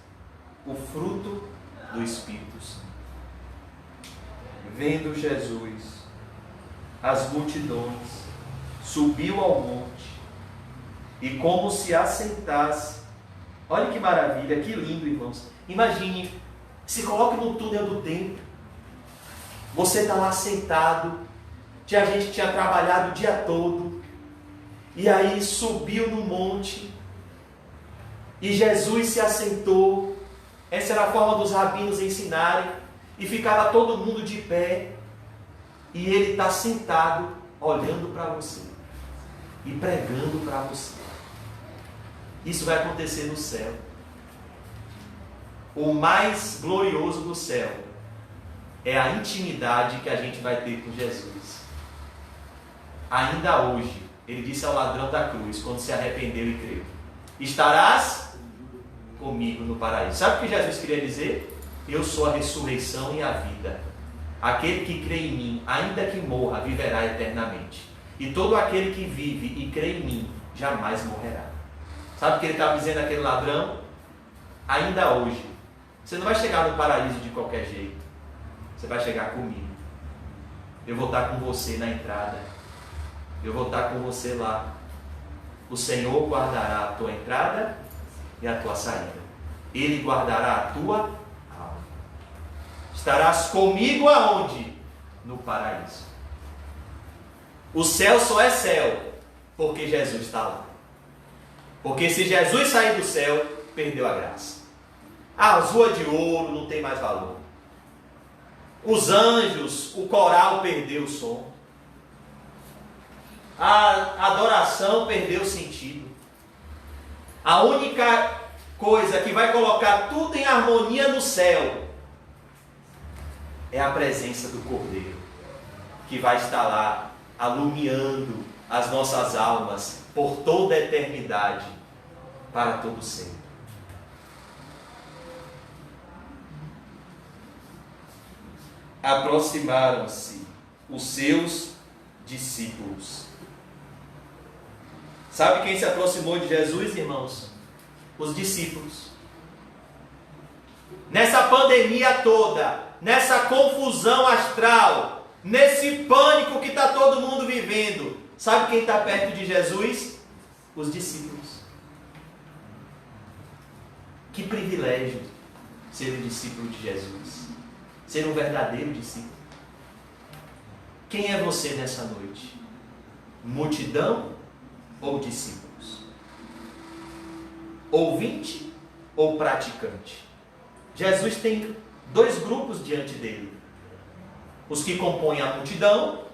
o fruto do Espírito Santo. Vendo Jesus, as multidões, subiu ao monte e como se assentasse. Olha que maravilha, que lindo, irmãos. Imagine, se coloque no túnel do tempo. Você está lá sentado, a gente tinha trabalhado o dia todo, e aí subiu no monte, e Jesus se assentou. Essa era a forma dos rabinos ensinarem, e ficava todo mundo de pé, e ele está sentado, olhando para você, e pregando para você. Isso vai acontecer no céu. O mais glorioso do céu é a intimidade que a gente vai ter com Jesus. Ainda hoje, ele disse ao ladrão da cruz, quando se arrependeu e creu: estarás comigo no paraíso. Sabe o que Jesus queria dizer? Eu sou a ressurreição e a vida. Aquele que crê em mim, ainda que morra, viverá eternamente. E todo aquele que vive e crê em mim, jamais morrerá. Sabe o que ele estava dizendo àquele ladrão? Ainda hoje, você não vai chegar no paraíso de qualquer jeito. Você vai chegar comigo. Eu vou estar com você na entrada. Eu vou estar com você lá. O Senhor guardará a tua entrada e a tua saída. Ele guardará a tua alma. Estarás comigo aonde? No paraíso. O céu só é céu porque Jesus está lá. Porque se Jesus sair do céu, perdeu a graça. A azul de ouro não tem mais valor. Os anjos, o coral perdeu o som. A adoração perdeu o sentido. A única coisa que vai colocar tudo em harmonia no céu é a presença do Cordeiro, que vai estar lá alumiando as nossas almas por toda a eternidade, para todo sempre. Aproximaram-se os seus discípulos. Sabe quem se aproximou de Jesus, irmãos? Os discípulos. Nessa pandemia toda, nessa confusão astral, nesse pânico que está todo mundo vivendo, sabe quem está perto de Jesus? Os discípulos. Que privilégio ser um discípulo de Jesus. Ser um verdadeiro discípulo. Quem é você nessa noite? Multidão ou discípulos? Ouvinte ou praticante? Jesus tem dois grupos diante dele: os que compõem a multidão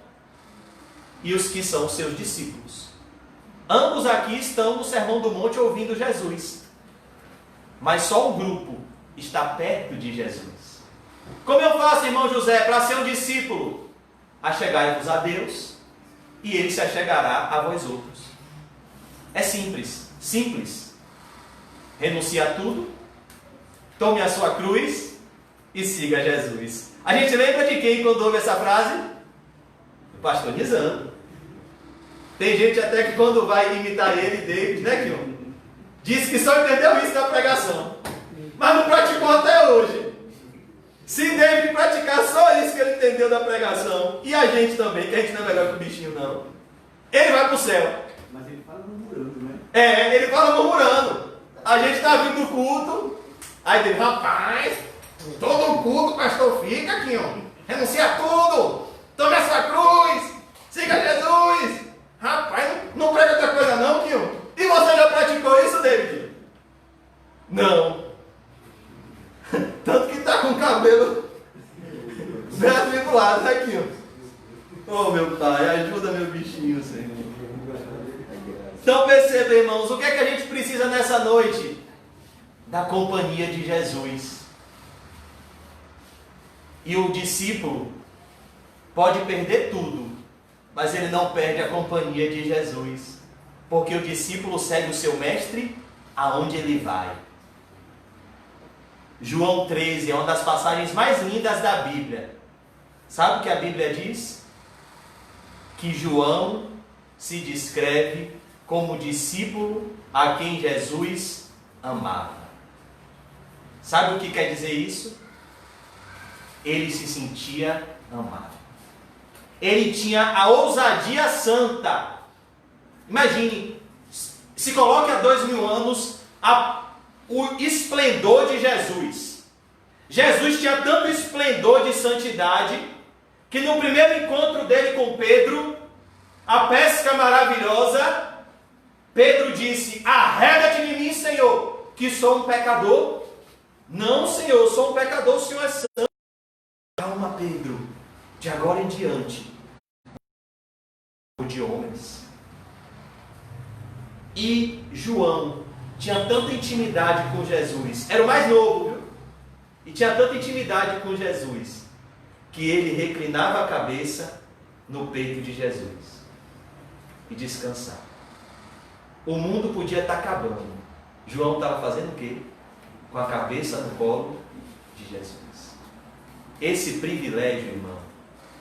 e os que são seus discípulos. Ambos aqui estão no Sermão do Monte ouvindo Jesus, mas só um grupo está perto de Jesus. Como eu faço, irmão José, para ser um discípulo? Achegai-vos a Deus, e Ele se achegará a vós outros. É simples, simples. Renuncie a tudo, tome a sua cruz e siga Jesus. A gente lembra de quem quando ouve essa frase? Do pastor Nizam. Tem gente até que quando vai imitar ele, David, né, Kion? Diz que só entendeu isso na pregação, mas não praticou até hoje. Se David praticar só isso que ele entendeu da pregação, e a gente também, que a gente não é melhor que o bichinho não, ele vai para o céu. Mas ele fala murmurando, né? Ele fala murmurando. A gente está vindo do culto, aí ele, rapaz, todo culto o pastor fica aqui, ó. Renuncia a tudo, tome essa cruz, siga Jesus. Rapaz, não prega outra coisa não, Kio. E você já praticou isso, David? Não. Tanto que está com o cabelo desvinculado, né, Kio? Oh, meu pai, ajuda meu bichinho, Senhor. Então perceba, irmãos, o que é que a gente precisa nessa noite? Da companhia de Jesus. E o discípulo pode perder tudo, mas ele não perde a companhia de Jesus, porque o discípulo segue o seu mestre aonde ele vai. João 13 é uma das passagens mais lindas da Bíblia. Sabe o que a Bíblia diz? Que João se descreve como discípulo a quem Jesus amava. Sabe o que quer dizer isso? Ele se sentia amado. Ele tinha a ousadia santa. Imagine, se coloque há 2000 anos o esplendor de Jesus. Jesus tinha tanto esplendor de santidade que no primeiro encontro dele com Pedro, a pesca maravilhosa, Pedro disse: arreda-te de mim, Senhor, que sou um pecador. Não, Senhor, eu sou um pecador, o Senhor é santo. Calma, Pedro, de agora em diante, de homens. E João tinha tanta intimidade com Jesus, era o mais novo, viu? E tinha tanta intimidade com Jesus, que ele reclinava a cabeça no peito de Jesus e descansava. O mundo podia estar acabando. João estava fazendo o quê? Com a cabeça no colo de Jesus. Esse privilégio, irmão,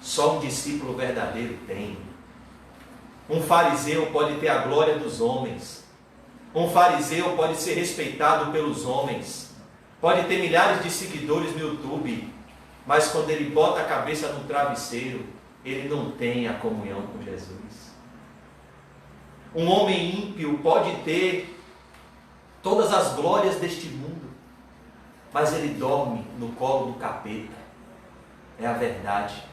só um discípulo verdadeiro tem. Um fariseu pode ter a glória dos homens. Um fariseu pode ser respeitado pelos homens. Pode ter milhares de seguidores no YouTube. Mas quando ele bota a cabeça no travesseiro, ele não tem a comunhão com Jesus. Um homem ímpio pode ter todas as glórias deste mundo, mas ele dorme no colo do capeta. É a verdade.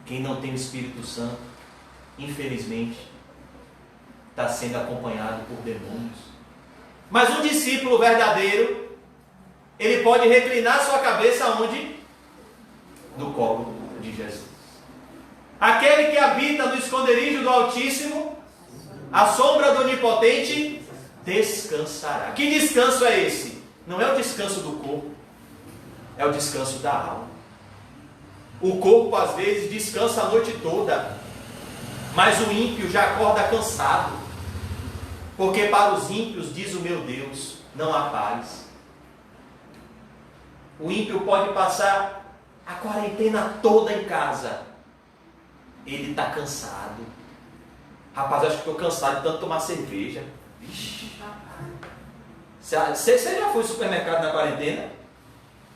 Quem não tem o Espírito Santo, infelizmente, está sendo acompanhado por demônios. Mas um discípulo verdadeiro, ele pode reclinar sua cabeça onde? No colo de Jesus. Aquele que habita no esconderijo do Altíssimo, à sombra do Onipotente, descansará. Que descanso é esse? Não é o descanso do corpo, é o descanso da alma. O corpo às vezes descansa a noite toda, mas o ímpio já acorda cansado, porque para os ímpios, diz o meu Deus, não há paz. O ímpio pode passar a quarentena toda em casa, ele está cansado. Rapaz, acho que estou cansado de tanto tomar cerveja. Vixe. Você já foi ao supermercado na quarentena?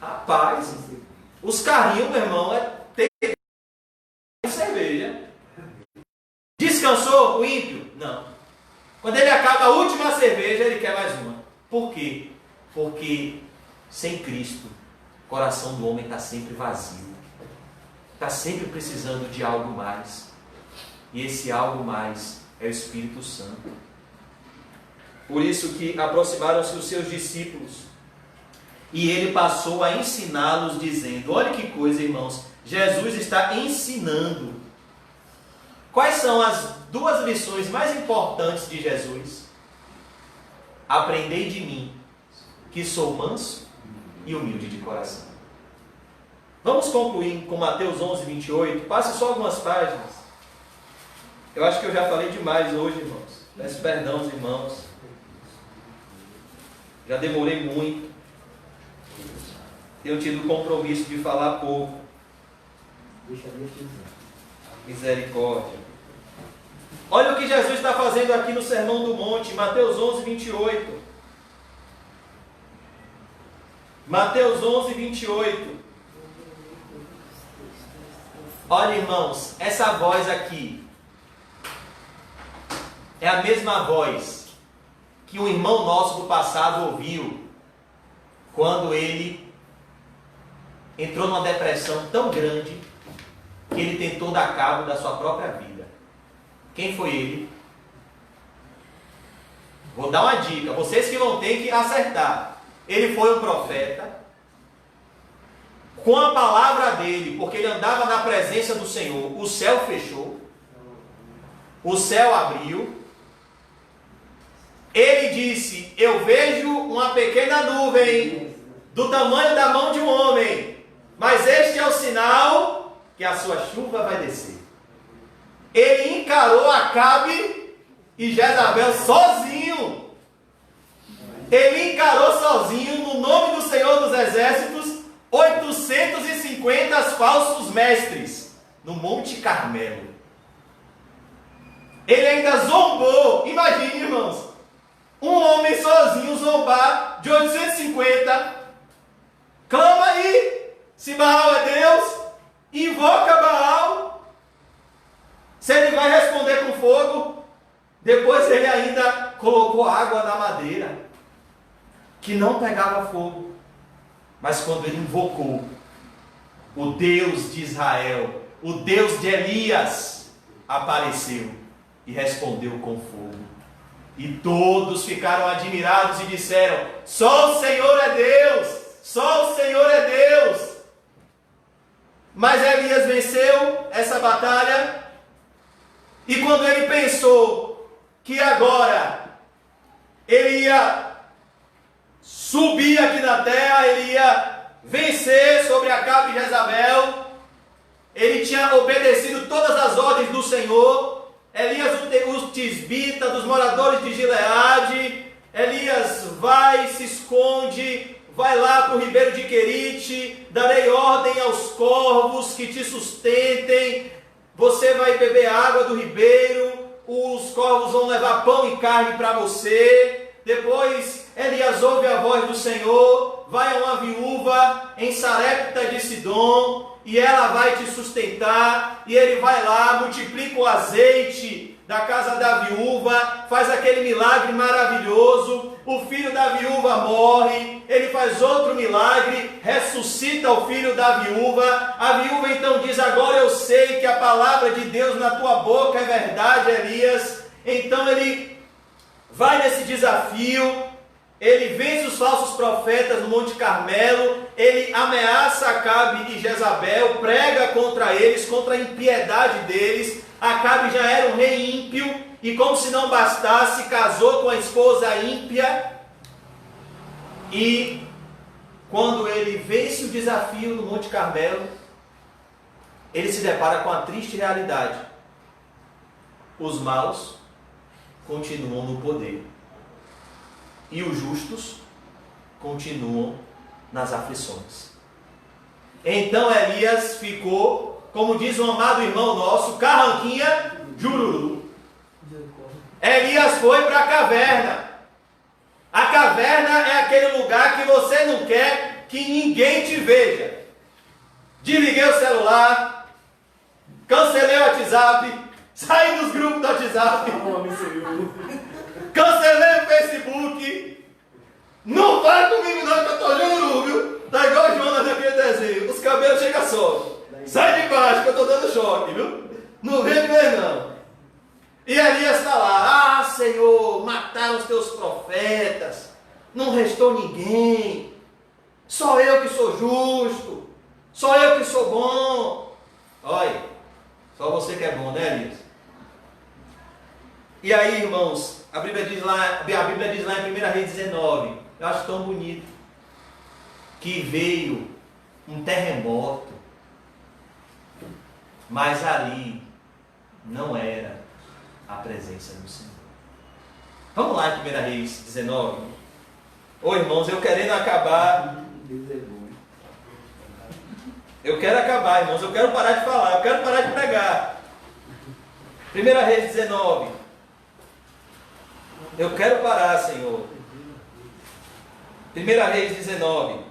Rapaz, os carrinhos, meu irmão, tem cerveja. Descansou o ímpio? Não. Quando ele acaba a última cerveja, ele quer mais uma. Por quê? Porque sem Cristo, o coração do homem está sempre vazio. Está sempre precisando de algo mais. E esse algo mais é o Espírito Santo. Por isso que aproximaram-se os seus discípulos. E ele passou a ensiná-los, dizendo: olha que coisa, irmãos, Jesus está ensinando. Quais são as duas lições mais importantes de Jesus? Aprendei de mim, que sou manso e humilde de coração. Vamos concluir com Mateus 11, 28. Passe só algumas páginas. Eu acho que eu já falei demais hoje, irmãos. Peço perdão aos irmãos. Já demorei muito. Tenho tido o compromisso de falar pouco. Misericórdia. Olha o que Jesus está fazendo aqui no Sermão do Monte, Mateus 11, 28. Mateus 11, 28. Olha, irmãos, essa voz aqui é a mesma voz que um irmão nosso do passado ouviu quando ele entrou numa depressão tão grande que ele tentou dar cabo da sua própria vida. Quem foi ele? Vou dar uma dica, vocês que vão ter que acertar. Ele foi um profeta. Com a palavra dele, porque ele andava na presença do Senhor, o céu fechou, o céu abriu. Ele disse: eu vejo uma pequena nuvem do tamanho da mão de um homem, mas este é o sinal que a sua chuva vai descer. Ele encarou Acabe e Jezabel sozinho. Ele encarou sozinho, no nome do Senhor dos Exércitos, 850 falsos mestres no Monte Carmelo. Ele ainda zombou. Imagine, irmãos, um homem sozinho zombar de 850. Clama aí, se Baal é Deus, invoca Baal. Se ele vai responder com fogo, depois ele ainda colocou água na madeira, que não pegava fogo. Mas quando ele invocou o Deus de Israel, o Deus de Elias, apareceu e respondeu com fogo. E todos ficaram admirados e disseram: só o Senhor é Deus, só o Senhor é Deus. Mas Elias venceu essa batalha, e quando ele pensou que agora ele ia subir aqui na terra, ele ia vencer sobre Acabe e Jezabel, ele tinha obedecido todas as ordens do Senhor. Elias, o tisbita, dos moradores de Gileade, Elias vai, se esconde, vai lá para o ribeiro de Querite: darei ordem aos corvos que te sustentem, você vai beber água do ribeiro, os corvos vão levar pão e carne para você. Depois Elias ouve a voz do Senhor, vai a uma viúva em Sarepta de Sidom, e ela vai te sustentar, e ele vai lá, multiplica o azeite da casa da viúva, faz aquele milagre maravilhoso, o filho da viúva morre, ele faz outro milagre, ressuscita o filho da viúva. A viúva então diz: agora eu sei que a palavra de Deus na tua boca é verdade, Elias. Então ele vai nesse desafio, ele vence os falsos profetas no Monte Carmelo, ele ameaça Acabe e Jezabel, prega contra eles, contra a impiedade deles. Acabe já era um rei ímpio, e como se não bastasse, casou com a esposa ímpia. E quando ele vence o desafio no Monte Carmelo, ele se depara com a triste realidade: os maus continuam no poder, e os justos continuam nas aflições. Então Elias ficou, como diz um amado irmão nosso, carranquinha jururu. Elias foi para a caverna. A caverna é aquele lugar que você não quer que ninguém te veja. Desliguei o celular, cancelei o WhatsApp, saí dos grupos do WhatsApp, cancelei o Facebook. Não vai comigo não, que eu tô juro, viu? Tá igual o Jonas naquele desenho, os cabelos chegam só. Sai de baixo que eu tô dando choque, viu? Não vem de ver não. E Elias está lá: ah, Senhor, mataram os teus profetas, não restou ninguém, só eu que sou justo, só eu que sou bom. Olha, só você que é bom, né, Elias? E aí, irmãos, a Bíblia diz lá em 1 Reis 19, eu acho tão bonito, que veio um terremoto, mas ali não era a presença do Senhor. Vamos lá em 1 Reis 19. Ô irmãos, eu querendo acabar. Eu quero acabar, irmãos, eu quero parar de falar, eu quero parar de pregar. 1 Reis 19. Eu quero parar, Senhor. 1 Reis 19.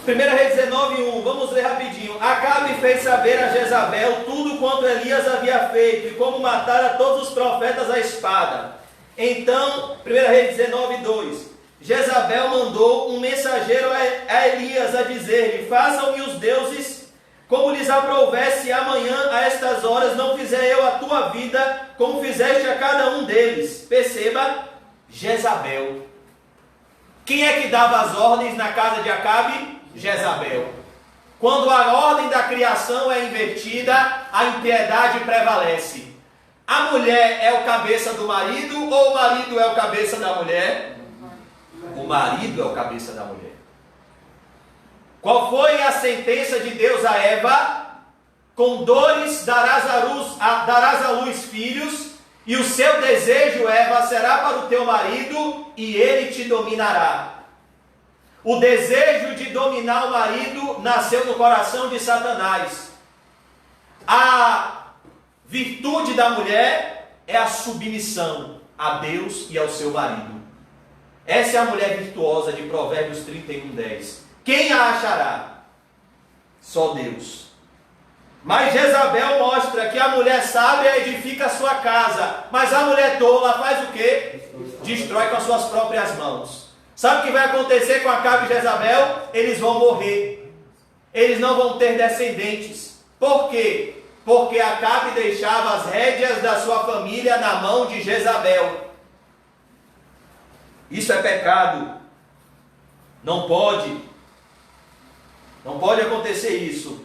1 Reis 19:1, vamos ler rapidinho. Acabe fez saber a Jezabel tudo quanto Elias havia feito e como matara todos os profetas à espada. Então, 1 Reis 19:2, Jezabel mandou um mensageiro a Elias a dizer-lhe: façam-me os deuses como lhes aprouver, se amanhã a estas horas não fizer eu a tua vida como fizeste a cada um deles. Perceba, Jezabel. Quem é que dava as ordens na casa de Acabe? Jezabel. Quando a ordem da criação é invertida, a impiedade prevalece. A mulher é o cabeça do marido ou o marido é o cabeça da mulher? O marido é o cabeça da mulher. Qual foi a sentença de Deus a Eva? Com dores darás à luz filhos, e o seu desejo, Eva, será para o teu marido, e ele te dominará. O desejo de dominar o marido nasceu no coração de Satanás. A virtude da mulher é a submissão a Deus e ao seu marido. Essa é a mulher virtuosa de Provérbios 31:10. Quem a achará? Só Deus. Mas Jezabel mostra que a mulher sábia edifica a sua casa, mas a mulher tola faz o quê? Destrói com as suas próprias mãos. Sabe o que vai acontecer com Acabe e Jezabel? Eles vão morrer. Eles não vão ter descendentes. Por quê? Porque Acabe deixava as rédeas da sua família na mão de Jezabel. Isso é pecado. Não pode acontecer isso.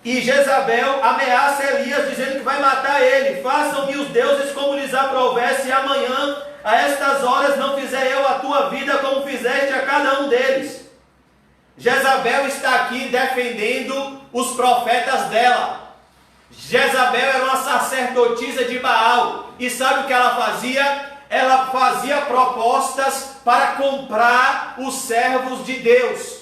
E Jezabel ameaça Elias dizendo que vai matar ele. Façam-me os deuses como lhes aprouver, se amanhã a estas horas não fizer eu a tua vida como fizeste a cada um deles. Jezabel está aqui defendendo os profetas dela. Jezabel era uma sacerdotisa de Baal. E sabe o que ela fazia? Ela fazia propostas para comprar os servos de Deus.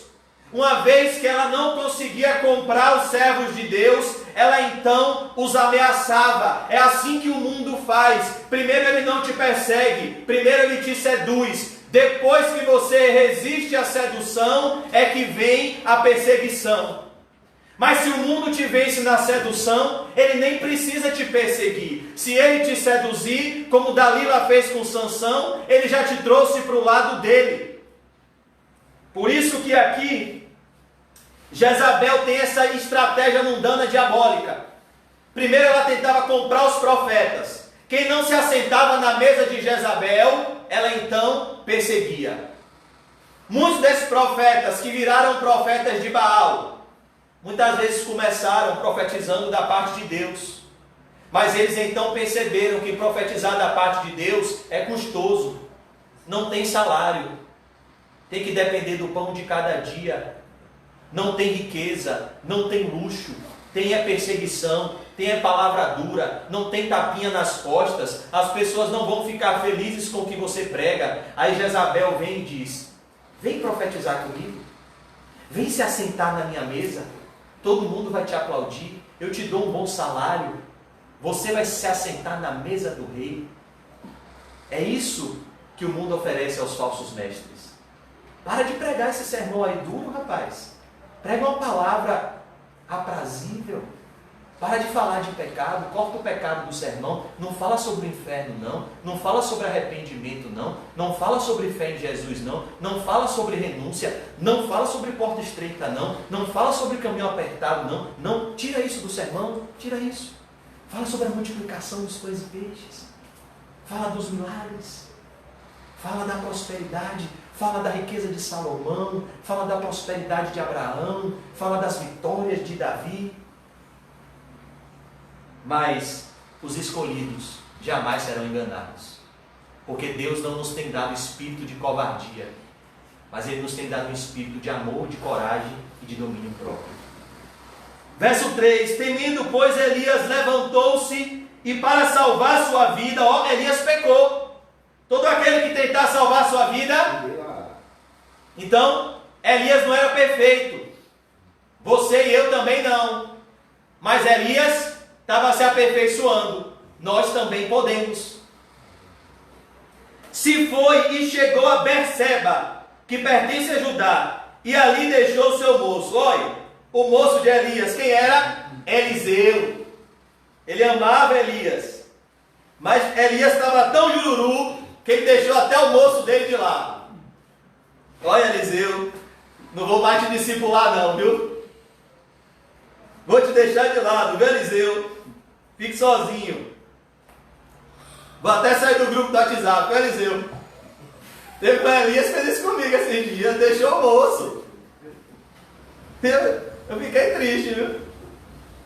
Uma vez que ela não conseguia comprar os servos de Deus, ela então os ameaçava. É assim que o mundo faz. Primeiro ele não te persegue, primeiro ele te seduz. Depois que você resiste à sedução, é que vem a perseguição. Mas se o mundo te vence na sedução, ele nem precisa te perseguir. Se ele te seduzir, como Dalila fez com Sansão, ele já te trouxe para o lado dele. Por isso que aqui Jezabel tem essa estratégia mundana diabólica. Primeiro ela tentava comprar os profetas. Quem não se assentava na mesa de Jezabel, ela então perseguia. Muitos desses profetas que viraram profetas de Baal, muitas vezes começaram profetizando da parte de Deus. Mas eles então perceberam que profetizar da parte de Deus é custoso. Não tem salário. Tem que depender do pão de cada dia. Não tem riqueza, não tem luxo, tem a perseguição, tem a palavra dura, não tem tapinha nas costas, as pessoas não vão ficar felizes com o que você prega. Aí Jezabel vem e diz: vem profetizar comigo, vem se assentar na minha mesa, todo mundo vai te aplaudir, eu te dou um bom salário, você vai se assentar na mesa do rei. É isso que o mundo oferece aos falsos mestres. Para de pregar esse sermão aí duro, rapaz. Prega uma palavra aprazível. Para de falar de pecado, corta o pecado do sermão. Não fala sobre o inferno, não. Não fala sobre arrependimento, não. Não fala sobre fé em Jesus, não. Não fala sobre renúncia. Não fala sobre porta estreita, não. Não fala sobre caminho apertado, não. Não, tira isso do sermão, tira isso. Fala sobre a multiplicação dos pães e peixes. Fala dos milagres. Fala da prosperidade. Fala da riqueza de Salomão, fala da prosperidade de Abraão, fala das vitórias de Davi. Mas os escolhidos jamais serão enganados, porque Deus não nos tem dado espírito de covardia, mas Ele nos tem dado um espírito de amor, de coragem e de domínio próprio. Verso 3, temendo, pois, Elias levantou-se e para salvar sua vida, Elias pecou. Todo aquele que tentar salvar sua vida... Então, Elias não era perfeito. Você e eu também não. Mas Elias estava se aperfeiçoando. Nós também podemos. Se foi e chegou a Berseba, que pertence a Judá, e ali deixou o seu moço. Olha, o moço de Elias, quem era? Eliseu. Ele amava Elias, mas Elias estava tão jururu que ele deixou até o moço dele de lado. Olha, Eliseu, não vou mais te discipular não, viu? Vou te deixar de lado, viu, Eliseu? Fique sozinho. Vou até sair do grupo do WhatsApp, viu, Eliseu? Teve com Elias que fez isso comigo esses dias, deixou o moço. Eu fiquei triste, viu?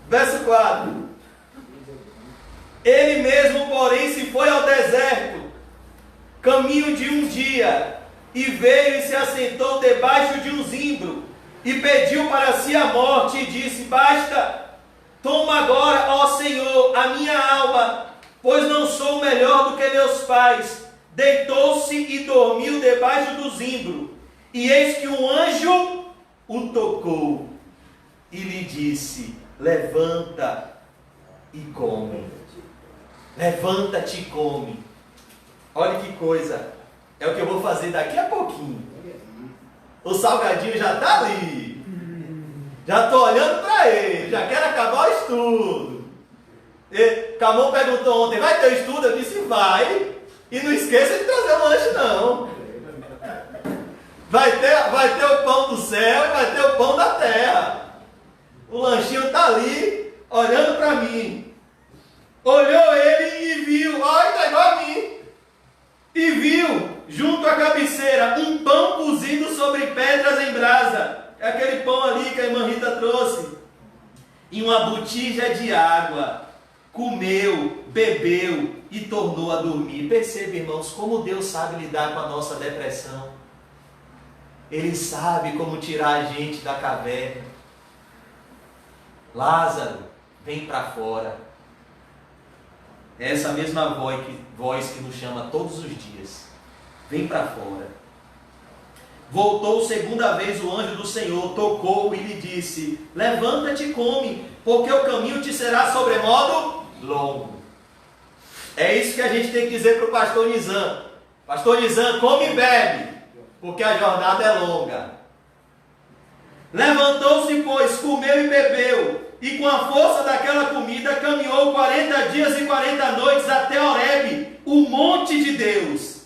Verso 4. Ele mesmo, porém, se foi ao deserto, caminho de um dia, e veio e se assentou debaixo de um zimbro, e pediu para si a morte, e disse: basta, toma agora, ó Senhor, a minha alma, pois não sou melhor do que meus pais. Deitou-se e dormiu debaixo do zimbro, e eis que um anjo o tocou, e lhe disse: levanta e come. Levanta-te e come. Olha que coisa, é o que eu vou fazer daqui a pouquinho. O salgadinho já está ali, já estou olhando para ele, já quero acabar o estudo. Camão perguntou ontem: vai ter estudo? Eu disse: vai, e não esqueça de trazer o lanche não. Vai ter o pão do céu e vai ter o pão da terra. O lanchinho está ali, olhando para mim. Olhou ele e viu, olha, está igual a mim. E viu, junto à cabeceira, um pão cozido sobre pedras em brasa. É aquele pão ali que a irmã Rita trouxe. E uma botija de água. Comeu, bebeu e tornou a dormir. Perceba, irmãos, como Deus sabe lidar com a nossa depressão. Ele sabe como tirar a gente da caverna. Lázaro, vem para fora. É essa mesma voz que nos chama todos os dias. Vem para fora. Voltou segunda vez o anjo do Senhor, tocou e lhe disse: levanta-te e come, porque o caminho te será sobremodo longo. É isso que a gente tem que dizer para o pastor Nizam. Pastor Nizam, come e bebe, porque a jornada é longa. Levantou-se, pois, comeu e bebeu, e com a força daquela comida caminhou 40 dias e 40 noites até Horebe, o monte de Deus.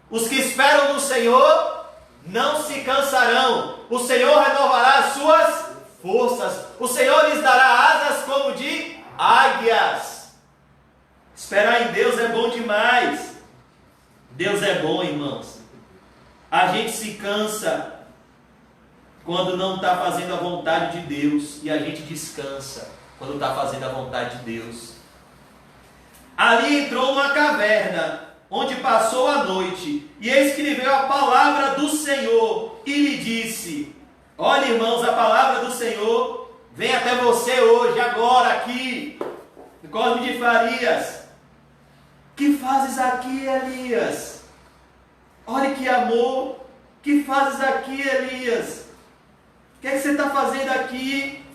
Os que esperam no Senhor não se cansarão. O Senhor renovará as suas forças. O Senhor lhes dará asas como de águias. Esperar em Deus é bom demais. Deus é bom, irmãos. A gente se cansa quando não está fazendo a vontade de Deus, e a gente descansa quando está fazendo a vontade de Deus. Ali entrou uma caverna, onde passou a noite, e escreveu a palavra do Senhor, e lhe disse: olha, irmãos, a palavra do Senhor vem até você hoje, agora, aqui, no Cosme de Farias. Que fazes aqui, Elias? Olha que amor. Que fazes aqui, Elias? O que é que você está fazendo aqui?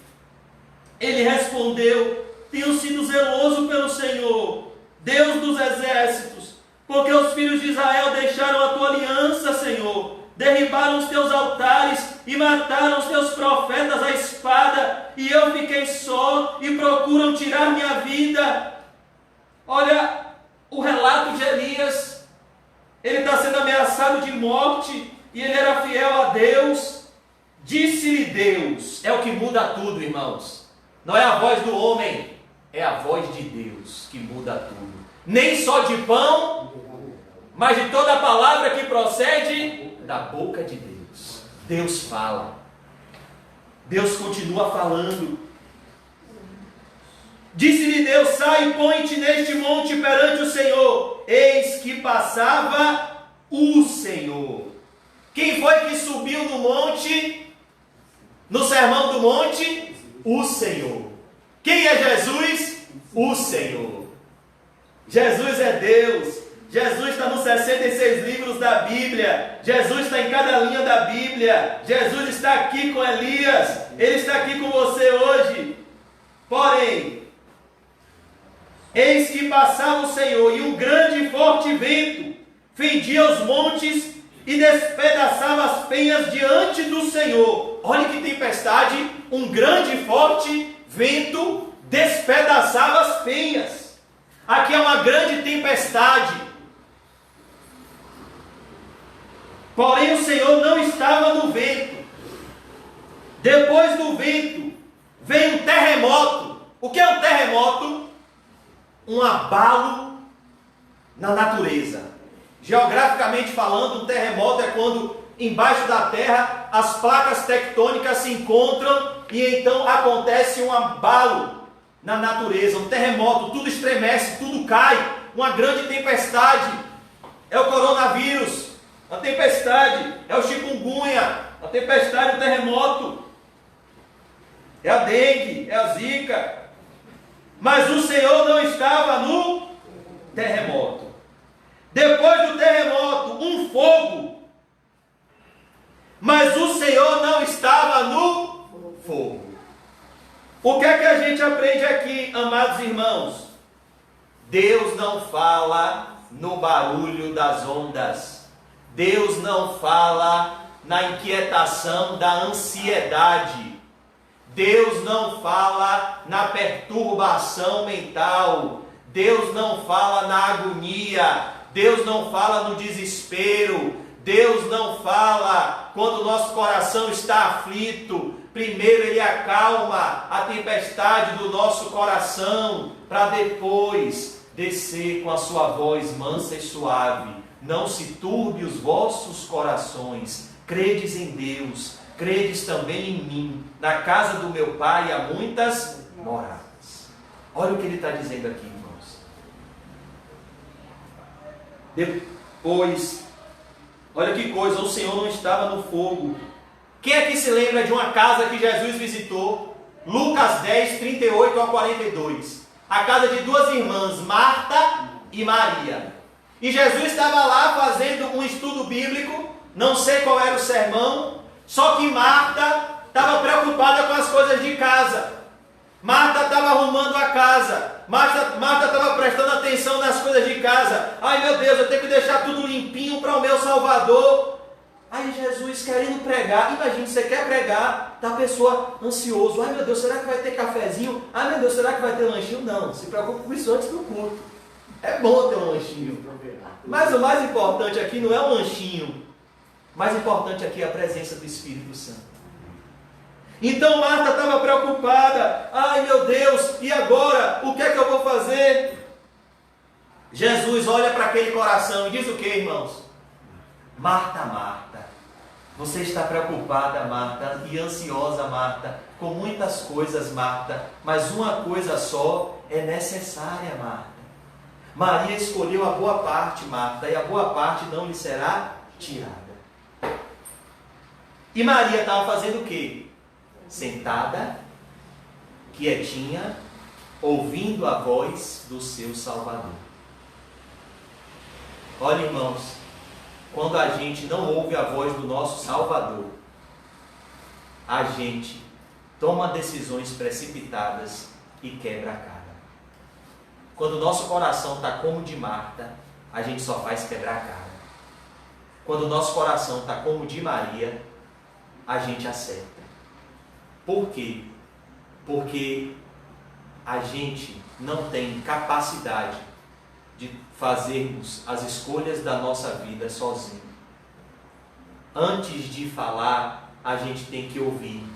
Ele respondeu: tenho sido zeloso pelo Senhor, Deus dos exércitos, porque os filhos de Israel deixaram a tua aliança, Senhor, derribaram os teus altares e mataram os teus profetas à espada, e eu fiquei só e procuram tirar minha vida. Olha o relato de Elias. Ele está sendo ameaçado de morte e ele era fiel a Deus. Disse-lhe Deus. É o que muda tudo, irmãos. Não é a voz do homem, é a voz de Deus que muda tudo. Nem só de pão, mas de toda a palavra que procede da boca de Deus. Deus fala. Deus continua falando. Disse-lhe Deus: sai e põe-te neste monte perante o Senhor. Eis que passava o Senhor. Quem foi que subiu no monte? No sermão do monte? O Senhor. Quem é Jesus? O Senhor. Jesus é Deus. Jesus está nos 66 livros da Bíblia. Jesus está em cada linha da Bíblia. Jesus está aqui com Elias. Ele está aqui com você hoje. Porém, eis que passava o Senhor, e um grande e forte vento fendia os montes e despedaçava as penhas diante do Senhor. Olha que tempestade, um grande e forte vento despedaçava as penhas. Aqui é uma grande tempestade. Porém o Senhor não estava no vento. Depois do vento vem um terremoto. O que é um terremoto? Um abalo na natureza. Geograficamente falando, um terremoto é quando embaixo da terra as placas tectônicas se encontram e então acontece um abalo na natureza, um terremoto, tudo estremece, tudo cai, uma grande tempestade. É o coronavírus, a tempestade, é o chikungunya, a tempestade, o terremoto, é a dengue, é a zika. Mas o Senhor não estava no terremoto. Depois do terremoto, um fogo. Mas o Senhor não estava no fogo. O que é que a gente aprende aqui, amados irmãos? Deus não fala no barulho das ondas. Deus não fala na inquietação da ansiedade. Deus não fala na perturbação mental. Deus não fala na agonia. Deus não fala no desespero. Deus não fala quando o nosso coração está aflito. Primeiro Ele acalma a tempestade do nosso coração, para depois descer com a sua voz mansa e suave. Não se turbe os vossos corações. Credes em Deus, credes também em mim. Na casa do meu Pai há muitas moradas. Olha o que ele está dizendo aqui, irmãos. Depois, olha que coisa, o Senhor não estava no fogo. Quem é que se lembra de uma casa que Jesus visitou? Lucas 10, 38 a 42. A casa de duas irmãs, Marta e Maria. E Jesus estava lá fazendo um estudo bíblico, não sei qual era o sermão, só que Marta estava preocupada com as coisas de casa. Marta estava arrumando a casa. Marta estava prestando atenção nas coisas de casa. Ai meu Deus, eu tenho que deixar tudo limpinho para o meu Salvador. Aí Jesus querendo pregar, imagine, você quer pregar, está a pessoa ansioso. Ai meu Deus, será que vai ter cafezinho? Ai meu Deus, será que vai ter lanchinho? Não, se preocupe com isso antes do culto. É bom ter um lanchinho. Mas o mais importante aqui não é o lanchinho. O mais importante aqui é a presença do Espírito Santo. Então Marta estava preocupada. Ai meu Deus, e agora? O que é que eu vou fazer? Jesus olha para aquele coração e diz o que, irmãos? Marta, Marta, você está preocupada, Marta, e ansiosa, Marta, com muitas coisas, Marta, mas uma coisa só é necessária, Marta. Maria escolheu a boa parte, Marta, e a boa parte não lhe será tirada. E Maria estava fazendo o quê? Sentada, quietinha, ouvindo a voz do seu Salvador. Olha, irmãos, quando a gente não ouve a voz do nosso Salvador, a gente toma decisões precipitadas e quebra a cara. Quando o nosso coração está como o de Marta, a gente só faz quebrar a cara. Quando o nosso coração está como o de Maria, a gente acerta. Por quê? Porque a gente não tem capacidade de fazermos as escolhas da nossa vida sozinho. Antes de falar, a gente tem que ouvir.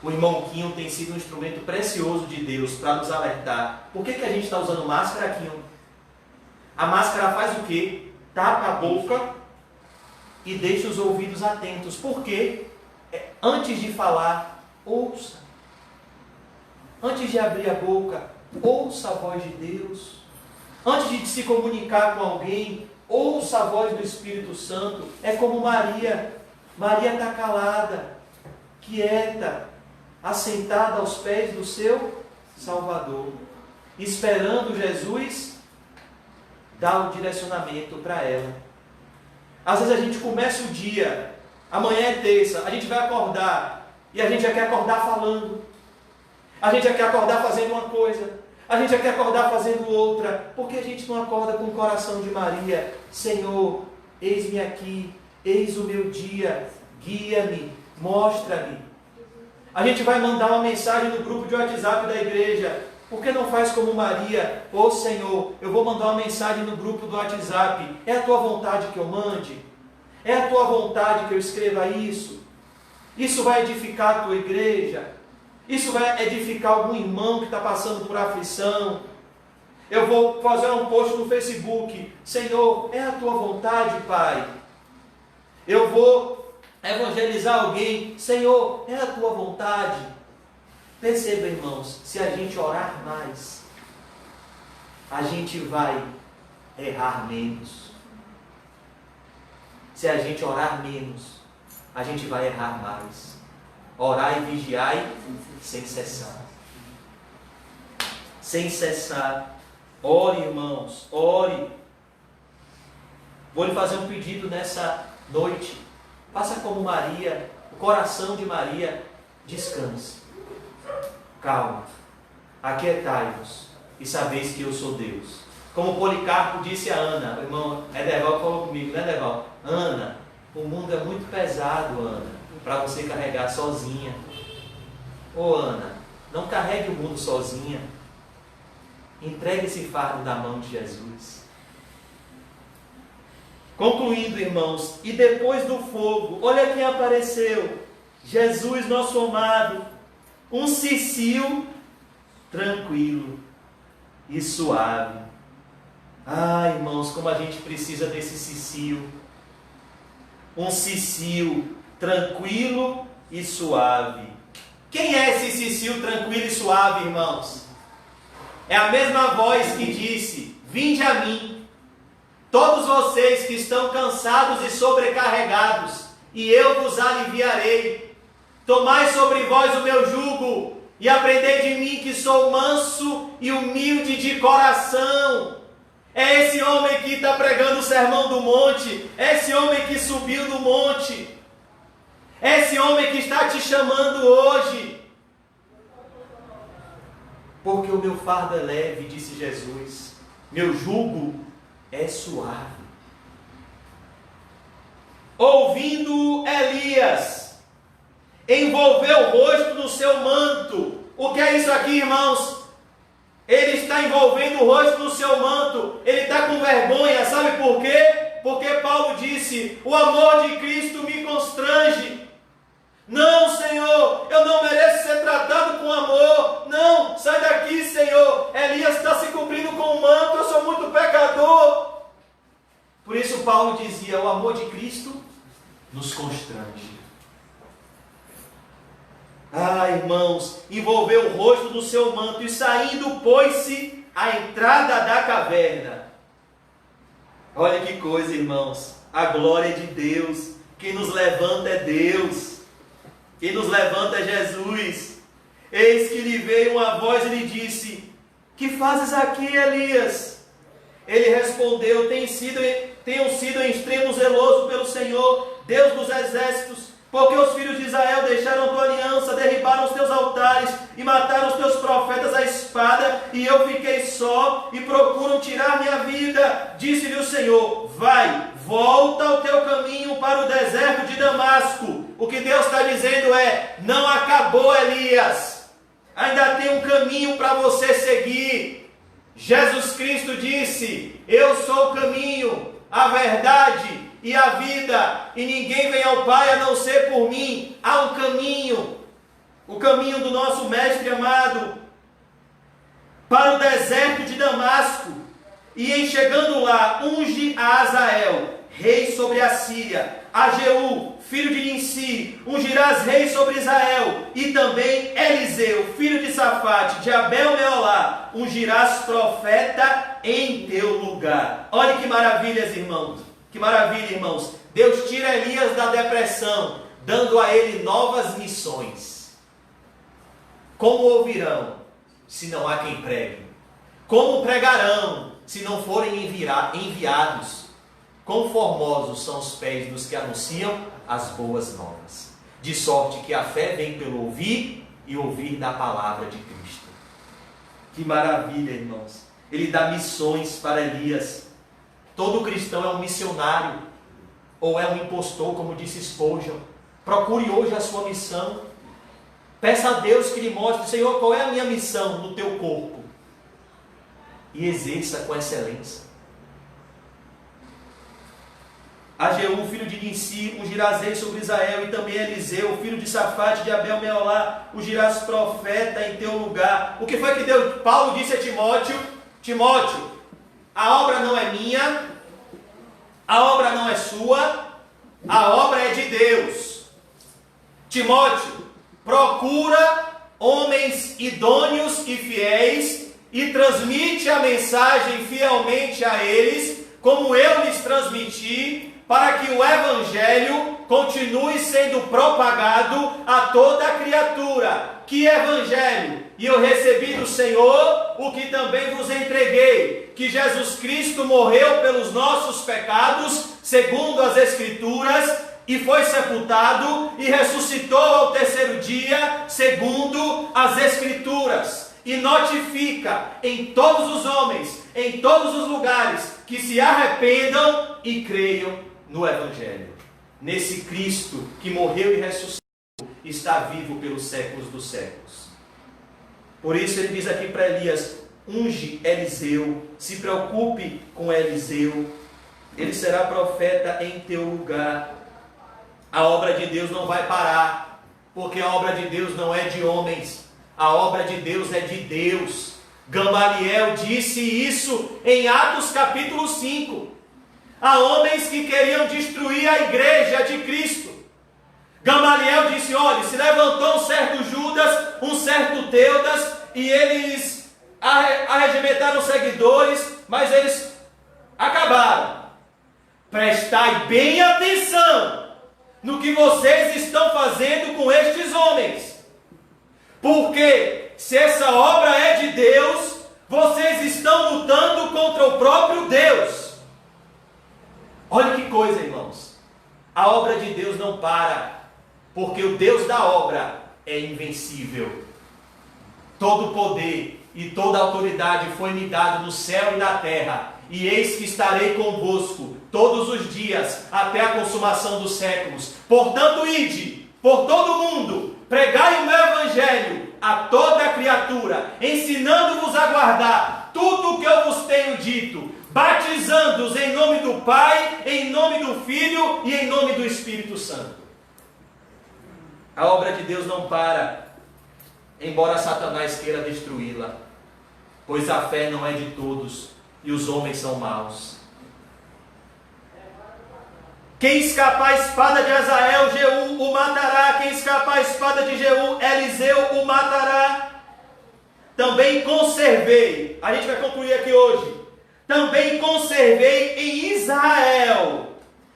O irmão Quinho tem sido um instrumento precioso de Deus para nos alertar. Por que a gente está usando máscara, Quinho? A máscara faz o quê? Tapa a boca e deixa os ouvidos atentos. Por quê? Antes de falar, ouça. Antes de abrir a boca, ouça a voz de Deus. Antes de se comunicar com alguém, ouça a voz do Espírito Santo. É como Maria. Maria está calada, quieta, assentada aos pés do seu Salvador, esperando Jesus dar o direcionamento para ela. Às vezes a gente começa o dia, amanhã é terça, a gente vai acordar, e a gente já quer acordar falando, a gente já quer acordar fazendo uma coisa, a gente já quer acordar fazendo outra, porque a gente não acorda com o coração de Maria. Senhor, eis-me aqui, eis o meu dia, guia-me, mostra-me. A gente vai mandar uma mensagem no grupo de WhatsApp da igreja. Por que não faz como Maria? Ô Senhor, eu vou mandar uma mensagem no grupo do WhatsApp. É a tua vontade que eu mande? É a tua vontade que eu escreva isso? Isso vai edificar a tua igreja? Isso vai edificar algum irmão que está passando por aflição? Eu vou fazer um post no Facebook. Senhor, é a tua vontade, Pai? Eu vou evangelizar alguém. Senhor, é a tua vontade? Perceba, irmãos, se a gente orar mais, a gente vai errar menos. Se a gente orar menos, a gente vai errar mais. Orai e vigiai sem cessar. Sem cessar. Ore, irmãos, ore. Vou lhe fazer um pedido nessa noite. Faça como Maria, o coração de Maria, descanse. Calma, aquietai-vos e sabeis que eu sou Deus. Como Policarpo disse a Ana, o irmão Ederval falou comigo, né, Ederval? Ana, o mundo é muito pesado, Ana, para você carregar sozinha. Ô Ana, não carregue o mundo sozinha. Entregue esse fardo na mão de Jesus. Concluindo, irmãos, e depois do fogo, olha quem apareceu. Jesus, nosso amado, um cicio tranquilo e suave. Ah, irmãos, como a gente precisa desse cicio. Um cicio tranquilo e suave. Quem é esse cicio tranquilo e suave, irmãos? É a mesma voz que disse: vinde a mim, todos vocês que estão cansados e sobrecarregados, e eu vos aliviarei. Tomai sobre vós o meu jugo, e aprendei de mim, que sou manso e humilde de coração. É esse homem que está pregando o sermão do monte, é esse homem que subiu do monte, é esse homem que está te chamando hoje. Porque o meu fardo é leve, disse Jesus, meu jugo é suave. Ouvindo Elias, envolveu o rosto no seu manto. O que é isso aqui, irmãos? Ele está envolvendo o rosto no seu manto. Ele está com vergonha. Sabe por quê? Porque Paulo disse: o amor de Cristo me constrange. Não, Senhor, eu não mereço ser tratado com amor. Não, sai daqui, Senhor. Elias está se cobrindo com o manto. Eu sou muito pecador. Por isso Paulo dizia: o amor de Cristo nos constrange. Ah, irmãos, envolveu o rosto no seu manto e saindo pôs-se à entrada da caverna. Olha que coisa, irmãos. A glória de Deus. Quem nos levanta é Deus. Quem nos levanta é Jesus. Eis que lhe veio uma voz e lhe disse: que fazes aqui, Elias? Ele respondeu: tenho sido em extremo zeloso pelo Senhor, Deus dos exércitos, porque os filhos de Israel deixaram tua aliança, derribaram os teus altares e mataram os teus profetas à espada, e eu fiquei só e procuram tirar minha vida. Disse-lhe o Senhor: vai, volta ao teu caminho para o deserto de Damasco. O que Deus está dizendo é: não acabou, Elias, ainda tem um caminho para você seguir. Jesus Cristo disse: eu sou o caminho, a verdade e a vida, e ninguém vem ao Pai a não ser por mim. Há um caminho, o caminho do nosso mestre amado, para o deserto de Damasco. E em chegando lá, unge a Azael, rei sobre a Síria, a Jeú, filho de Ninsi, ungirás rei sobre Israel, e também Eliseu, filho de Safate, de Abel-Meolá, ungirás profeta em teu lugar. Olha que maravilhas, irmãos. Que maravilha, irmãos. Deus tira Elias da depressão, dando a ele novas missões. Como ouvirão, se não há quem pregue? Como pregarão, se não forem enviados? Quão formosos são os pés dos que anunciam as boas novas. De sorte que a fé vem pelo ouvir, e ouvir da palavra de Cristo. Que maravilha, irmãos. Ele dá missões para Elias. Todo cristão é um missionário. ou é um impostor, como disse Spurgeon. Procure hoje a sua missão. Peça a Deus que lhe mostre, Senhor, qual é a minha missão no teu corpo. E exerça com excelência. Ageu, filho de Nissi, ungirás rei sobre Israel, e também Eliseu, filho de Safate, de Abel Meolá, ungirás profeta em teu lugar. O que foi que Paulo disse a Timóteo? Timóteo, a obra não é minha, a obra não é sua, a obra é de Deus. Timóteo, procura homens idôneos e fiéis e transmite a mensagem fielmente a eles, como eu lhes transmiti, para que o Evangelho continue sendo propagado a toda a criatura. Que Evangelho? E eu recebi do Senhor o que também vos entreguei, que Jesus Cristo morreu pelos nossos pecados, segundo as Escrituras, e foi sepultado e ressuscitou ao terceiro dia, segundo as Escrituras. E notifica em todos os homens, em todos os lugares, que se arrependam e creiam no Evangelho. Nesse Cristo que morreu e ressuscitou, está vivo pelos séculos dos séculos. Por isso ele diz aqui para Elias, unge Eliseu, se preocupe com Eliseu, ele será profeta em teu lugar. A obra de Deus não vai parar, porque a obra de Deus não é de homens, a obra de Deus é de Deus. Gamaliel disse isso em Atos capítulo 5. Há homens que queriam destruir a igreja de Cristo. Gamaliel disse, olha, se levantou um certo Judas, um certo Teudas, e eles arregimentaram os seguidores, mas eles acabaram. Prestai bem atenção no que vocês estão fazendo com estes homens. Porque se essa obra é de Deus, vocês estão lutando contra o próprio Deus. Olha que coisa, irmãos. A obra de Deus não para, porque o Deus da obra é invencível. Todo poder e toda autoridade foi-me dado no céu e na terra, e eis que estarei convosco todos os dias, até a consumação dos séculos. Portanto, ide por todo o mundo, pregai o meu evangelho a toda a criatura, ensinando-vos a guardar tudo o que eu vos tenho dito, batizando-os em nome do Pai, em nome do Filho e em nome do Espírito Santo. A obra de Deus não para, embora Satanás queira destruí-la, pois a fé não é de todos e os homens são maus. Quem escapar a espada de Azael, Jeú o matará. Quem escapar a espada de Jeú, Eliseu o matará. Também conservei, a gente vai concluir aqui hoje, também conservei em Israel.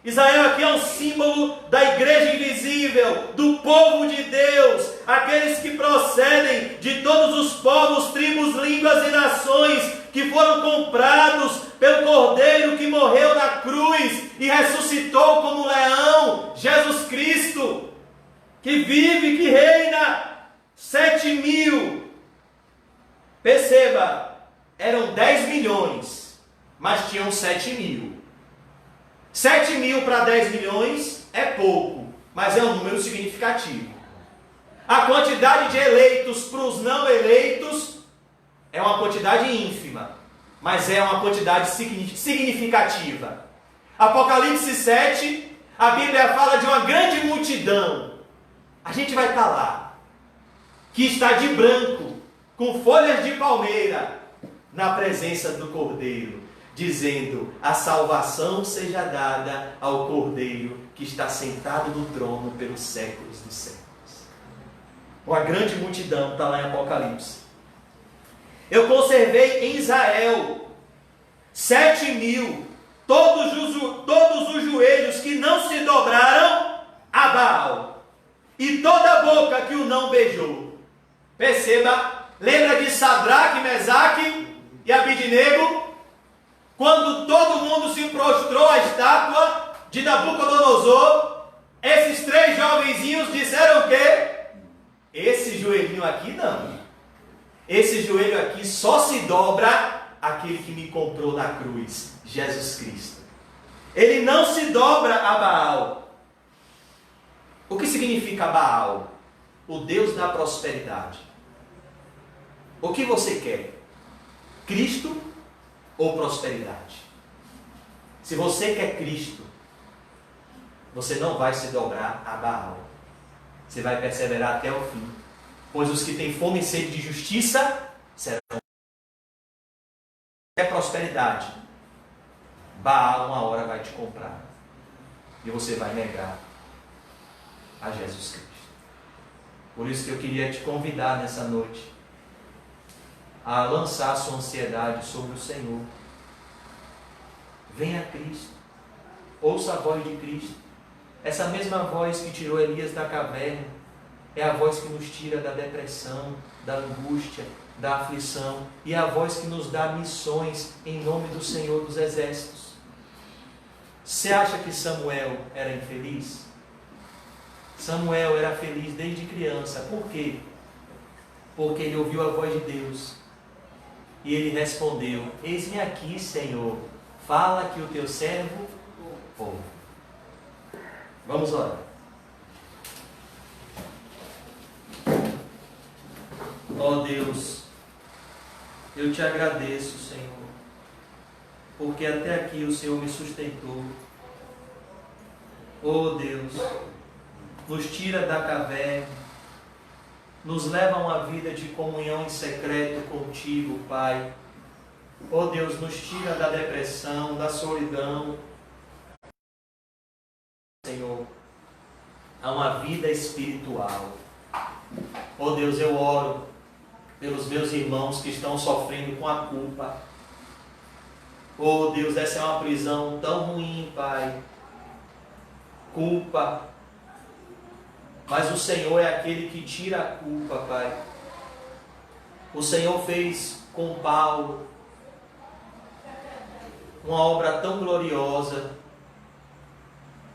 Israel aqui é um símbolo da igreja invisível, do povo de Deus, aqueles que procedem de todos os povos, tribos, línguas e nações, que foram comprados pelo Cordeiro que morreu na cruz e ressuscitou como leão, Jesus Cristo, que vive, que reina. 7.000, perceba, eram 10 milhões, mas tinham 7.000. 7.000 para 10 milhões é pouco, mas é um número significativo. A quantidade de eleitos para os não eleitos é uma quantidade ínfima, mas é uma quantidade significativa. Apocalipse 7, a Bíblia fala de uma grande multidão. A gente vai estar lá, que está de branco, com folhas de palmeira, na presença do Cordeiro, dizendo, a salvação seja dada ao Cordeiro que está sentado no trono pelos séculos dos séculos. Uma grande multidão está lá em Apocalipse. Eu conservei em Israel 7.000, todos os joelhos que não se dobraram a Baal, e toda a boca que o não beijou. Perceba, lembra de Sadraque, Mesaque e Abidnego? Quando todo mundo se prostrou à estátua de Nabucodonosor, esses 3 jovenzinhos disseram o quê? Esse joelhinho aqui não. Esse joelho aqui só se dobra aquele que me comprou na cruz, Jesus Cristo. Ele não se dobra a Baal. O que significa Baal? O Deus da prosperidade. O que você quer? Cristo ou prosperidade? Se você quer Cristo, você não vai se dobrar a Baal. Você vai perseverar até o fim. Pois os que têm fome e sede de justiça serão. É prosperidade. Baal uma hora vai te comprar. E você vai negar a Jesus Cristo. Por isso que eu queria te convidar nessa noite a lançar a sua ansiedade sobre o Senhor. Venha a Cristo. Ouça a voz de Cristo. Essa mesma voz que tirou Elias da caverna é a voz que nos tira da depressão, da angústia, da aflição, e é a voz que nos dá missões em nome do Senhor dos Exércitos. Você acha que Samuel era infeliz? Samuel era feliz desde criança. Por quê? Porque ele ouviu a voz de Deus e ele respondeu: eis-me aqui, Senhor, fala que o teu servo ouve. Vamos orar. Ó Deus, eu te agradeço, Senhor, porque até aqui o Senhor me sustentou. Ó Deus, nos tira da caverna, nos leva a uma vida de comunhão em secreto contigo, Pai. Ó Deus, nos tira da depressão, da solidão, Senhor, a uma vida espiritual. Ó Deus, eu oro pelos meus irmãos que estão sofrendo com a culpa. Oh Deus, essa é uma prisão tão ruim, Pai. Culpa. Mas o Senhor é aquele que tira a culpa, Pai. O Senhor fez com Paulo uma obra tão gloriosa,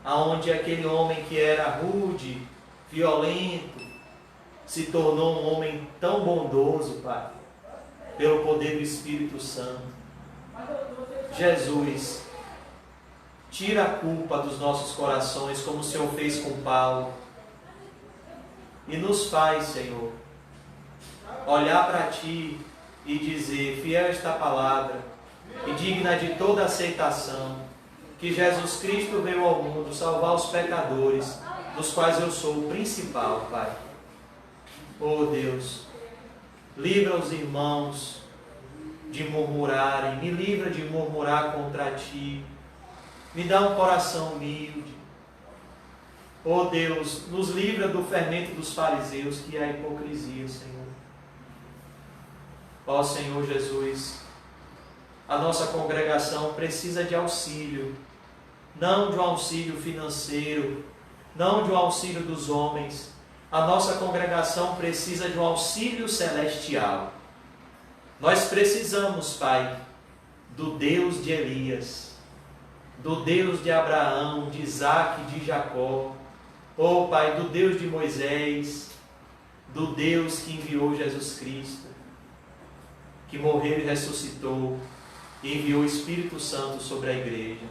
aonde aquele homem que era rude, violento, se tornou um homem tão bondoso, Pai, pelo poder do Espírito Santo. Jesus, tira a culpa dos nossos corações, como o Senhor fez com Paulo, e nos faz, Senhor, olhar para Ti e dizer: fiel esta palavra e digna de toda aceitação, que Jesus Cristo veio ao mundo salvar os pecadores, dos quais eu sou o principal, Pai. Oh Deus, livra os irmãos de murmurarem, me livra de murmurar contra Ti, me dá um coração humilde. Oh Deus, nos livra do fermento dos fariseus, que é a hipocrisia, Senhor. Ó Senhor Jesus, a nossa congregação precisa de auxílio, não de um auxílio financeiro, não de um auxílio dos homens. A nossa congregação precisa de um auxílio celestial. Nós precisamos, Pai, do Deus de Elias, do Deus de Abraão, de Isaac, de Jacó. Oh, Pai, do Deus de Moisés, do Deus que enviou Jesus Cristo, que morreu e ressuscitou, e enviou o Espírito Santo sobre a igreja.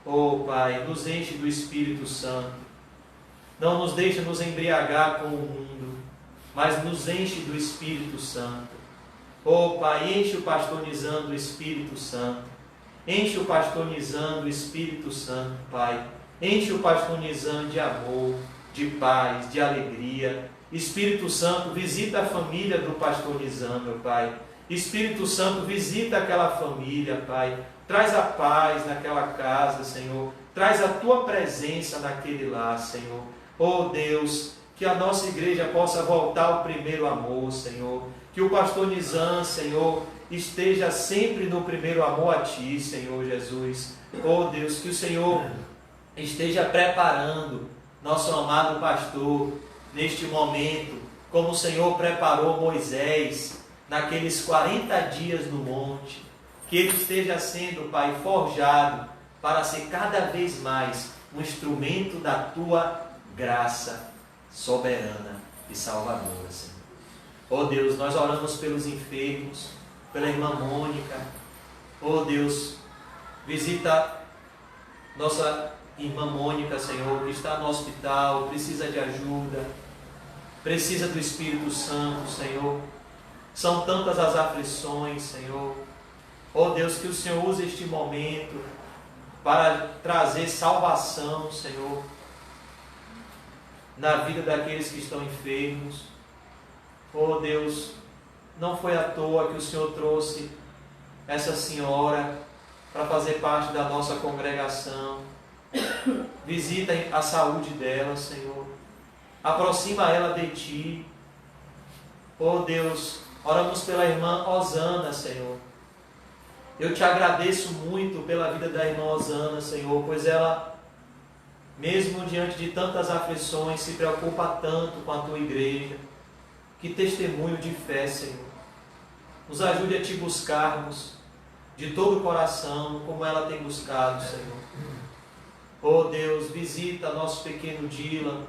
Oh, Pai, nos enche do Espírito Santo. Não nos deixa nos embriagar com o mundo, mas nos enche do Espírito Santo. Oh, Pai, enche o pastor Nizam do Espírito Santo. Enche o pastor Nizam do Espírito Santo, Pai. Enche o pastor Nizam de amor, de paz, de alegria. Espírito Santo, visita a família do pastor Nizam, meu Pai. Espírito Santo, visita aquela família, Pai. Traz a paz naquela casa, Senhor. Traz a Tua presença naquele lar, Senhor. Oh Deus, que a nossa igreja possa voltar ao primeiro amor, Senhor. Que o pastor Nizam, Senhor, esteja sempre no primeiro amor a Ti, Senhor Jesus. Oh Deus, que o Senhor esteja preparando nosso amado pastor neste momento, como o Senhor preparou Moisés naqueles 40 dias no monte. Que ele esteja sendo, Pai, forjado para ser cada vez mais um instrumento da Tua graça soberana e salvadora, Senhor. Oh Deus, nós oramos pelos enfermos, pela irmã Mônica. Oh Deus, visita Nossa irmã Mônica, Senhor, que está no hospital, precisa de ajuda, precisa do Espírito Santo, Senhor. São tantas as aflições, Senhor. Oh Deus, que o Senhor use este momento para trazer salvação, Senhor, na vida daqueles que estão enfermos. Oh Deus, não foi à toa que o Senhor trouxe essa senhora para fazer parte da nossa congregação. Visita a saúde dela, Senhor. Aproxima ela de Ti. Oh Deus, oramos pela irmã Osana, Senhor. Eu Te agradeço muito pela vida da irmã Osana, Senhor, pois ela, mesmo diante de tantas aflições, se preocupa tanto com a Tua igreja. Que testemunho de fé, Senhor. Nos ajude a Te buscarmos de todo o coração, como ela tem buscado, Senhor. Oh Deus, visita nosso pequeno Dylan.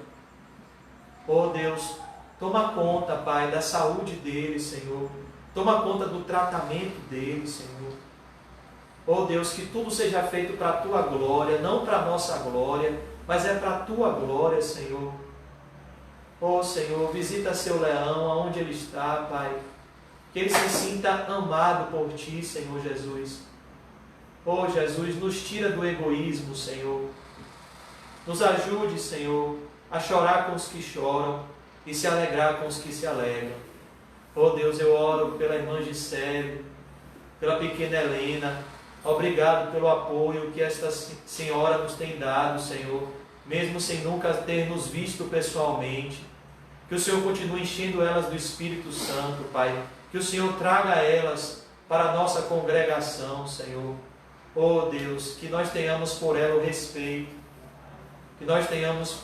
Oh Deus, toma conta, Pai, da saúde dele, Senhor. Toma conta do tratamento dele, Senhor. Oh Deus, que tudo seja feito para a Tua glória, não para a nossa glória, mas é para a Tua glória, Senhor. Oh Senhor, visita seu Leão, aonde ele está, Pai. Que ele se sinta amado por Ti, Senhor Jesus. Oh Jesus, nos tira do egoísmo, Senhor. Nos ajude, Senhor, a chorar com os que choram e se alegrar com os que se alegram. Oh Deus, eu oro pela irmã Gisele, pela pequena Helena. Obrigado pelo apoio que esta senhora nos tem dado, Senhor, mesmo sem nunca ter nos visto pessoalmente. Que o Senhor continue enchendo elas do Espírito Santo, Pai. Que o Senhor traga elas para a nossa congregação, Senhor. Oh Deus, que nós tenhamos por ela o respeito, que nós tenhamos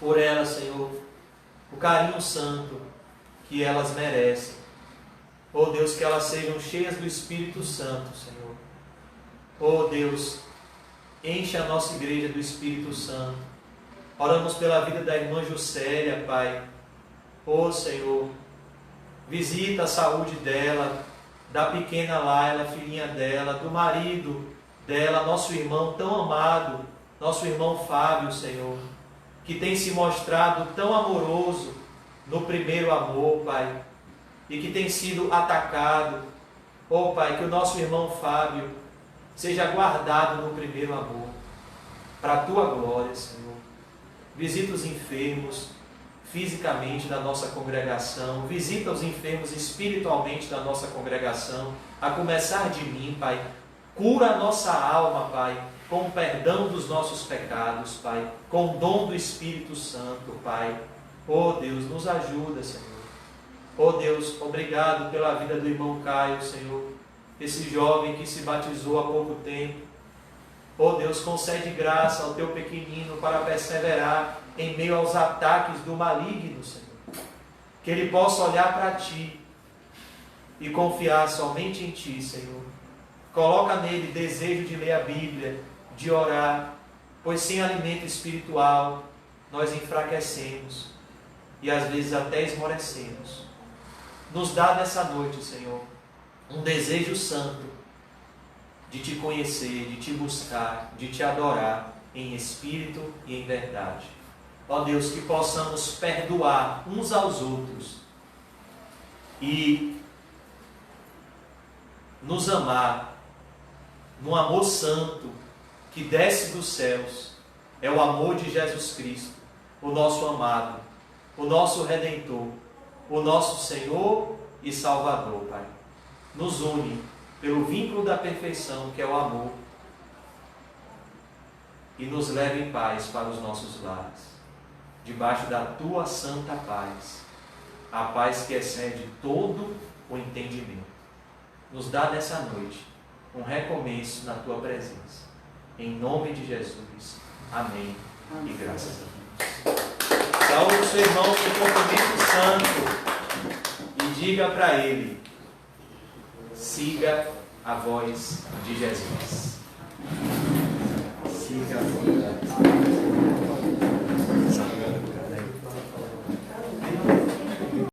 por elas, Senhor, o carinho santo que elas merecem. Oh Deus, que elas sejam cheias do Espírito Santo, Senhor. Oh Deus, enche a nossa igreja do Espírito Santo. Oramos pela vida da irmã Juscelia, Pai. Oh Senhor, visita a saúde dela, da pequena Laila, filhinha dela, do marido dela, nosso irmão tão amado, nosso irmão Fábio, Senhor, que tem se mostrado tão amoroso no primeiro amor, Pai, e que tem sido atacado. Oh Pai, que o nosso irmão Fábio seja guardado no primeiro amor, para a Tua glória, Senhor. Visita os enfermos fisicamente da nossa congregação, visita os enfermos espiritualmente da nossa congregação, a começar de mim, Pai. Cura a nossa alma, Pai, com o perdão dos nossos pecados, Pai, com o dom do Espírito Santo, Pai. Oh Deus, nos ajuda, Senhor. Oh Deus, obrigado pela vida do irmão Caio, Senhor, esse jovem que se batizou há pouco tempo. Oh Deus, concede graça ao Teu pequenino para perseverar em meio aos ataques do maligno, Senhor. Que ele possa olhar para Ti e confiar somente em Ti, Senhor. Coloca nele desejo de ler a Bíblia, de orar, pois sem alimento espiritual nós enfraquecemos e às vezes até esmorecemos. Nos dá nessa noite, Senhor, um desejo santo de Te conhecer, de Te buscar, de Te adorar em espírito e em verdade. Ó Deus, que possamos perdoar uns aos outros e nos amar num amor santo que desce dos céus. É o amor de Jesus Cristo, o nosso amado, o nosso Redentor, o nosso Senhor e Salvador, Pai. Nos une pelo vínculo da perfeição, que é o amor, e nos leve em paz para os nossos lares, debaixo da Tua santa paz, a paz que excede todo o entendimento. Nos dá nessa noite um recomeço na Tua presença. Em nome de Jesus. Amém. E graças a Deus. Saúde o seu irmão com compromisso santo e diga para ele: siga a voz de Jesus. Siga a voz.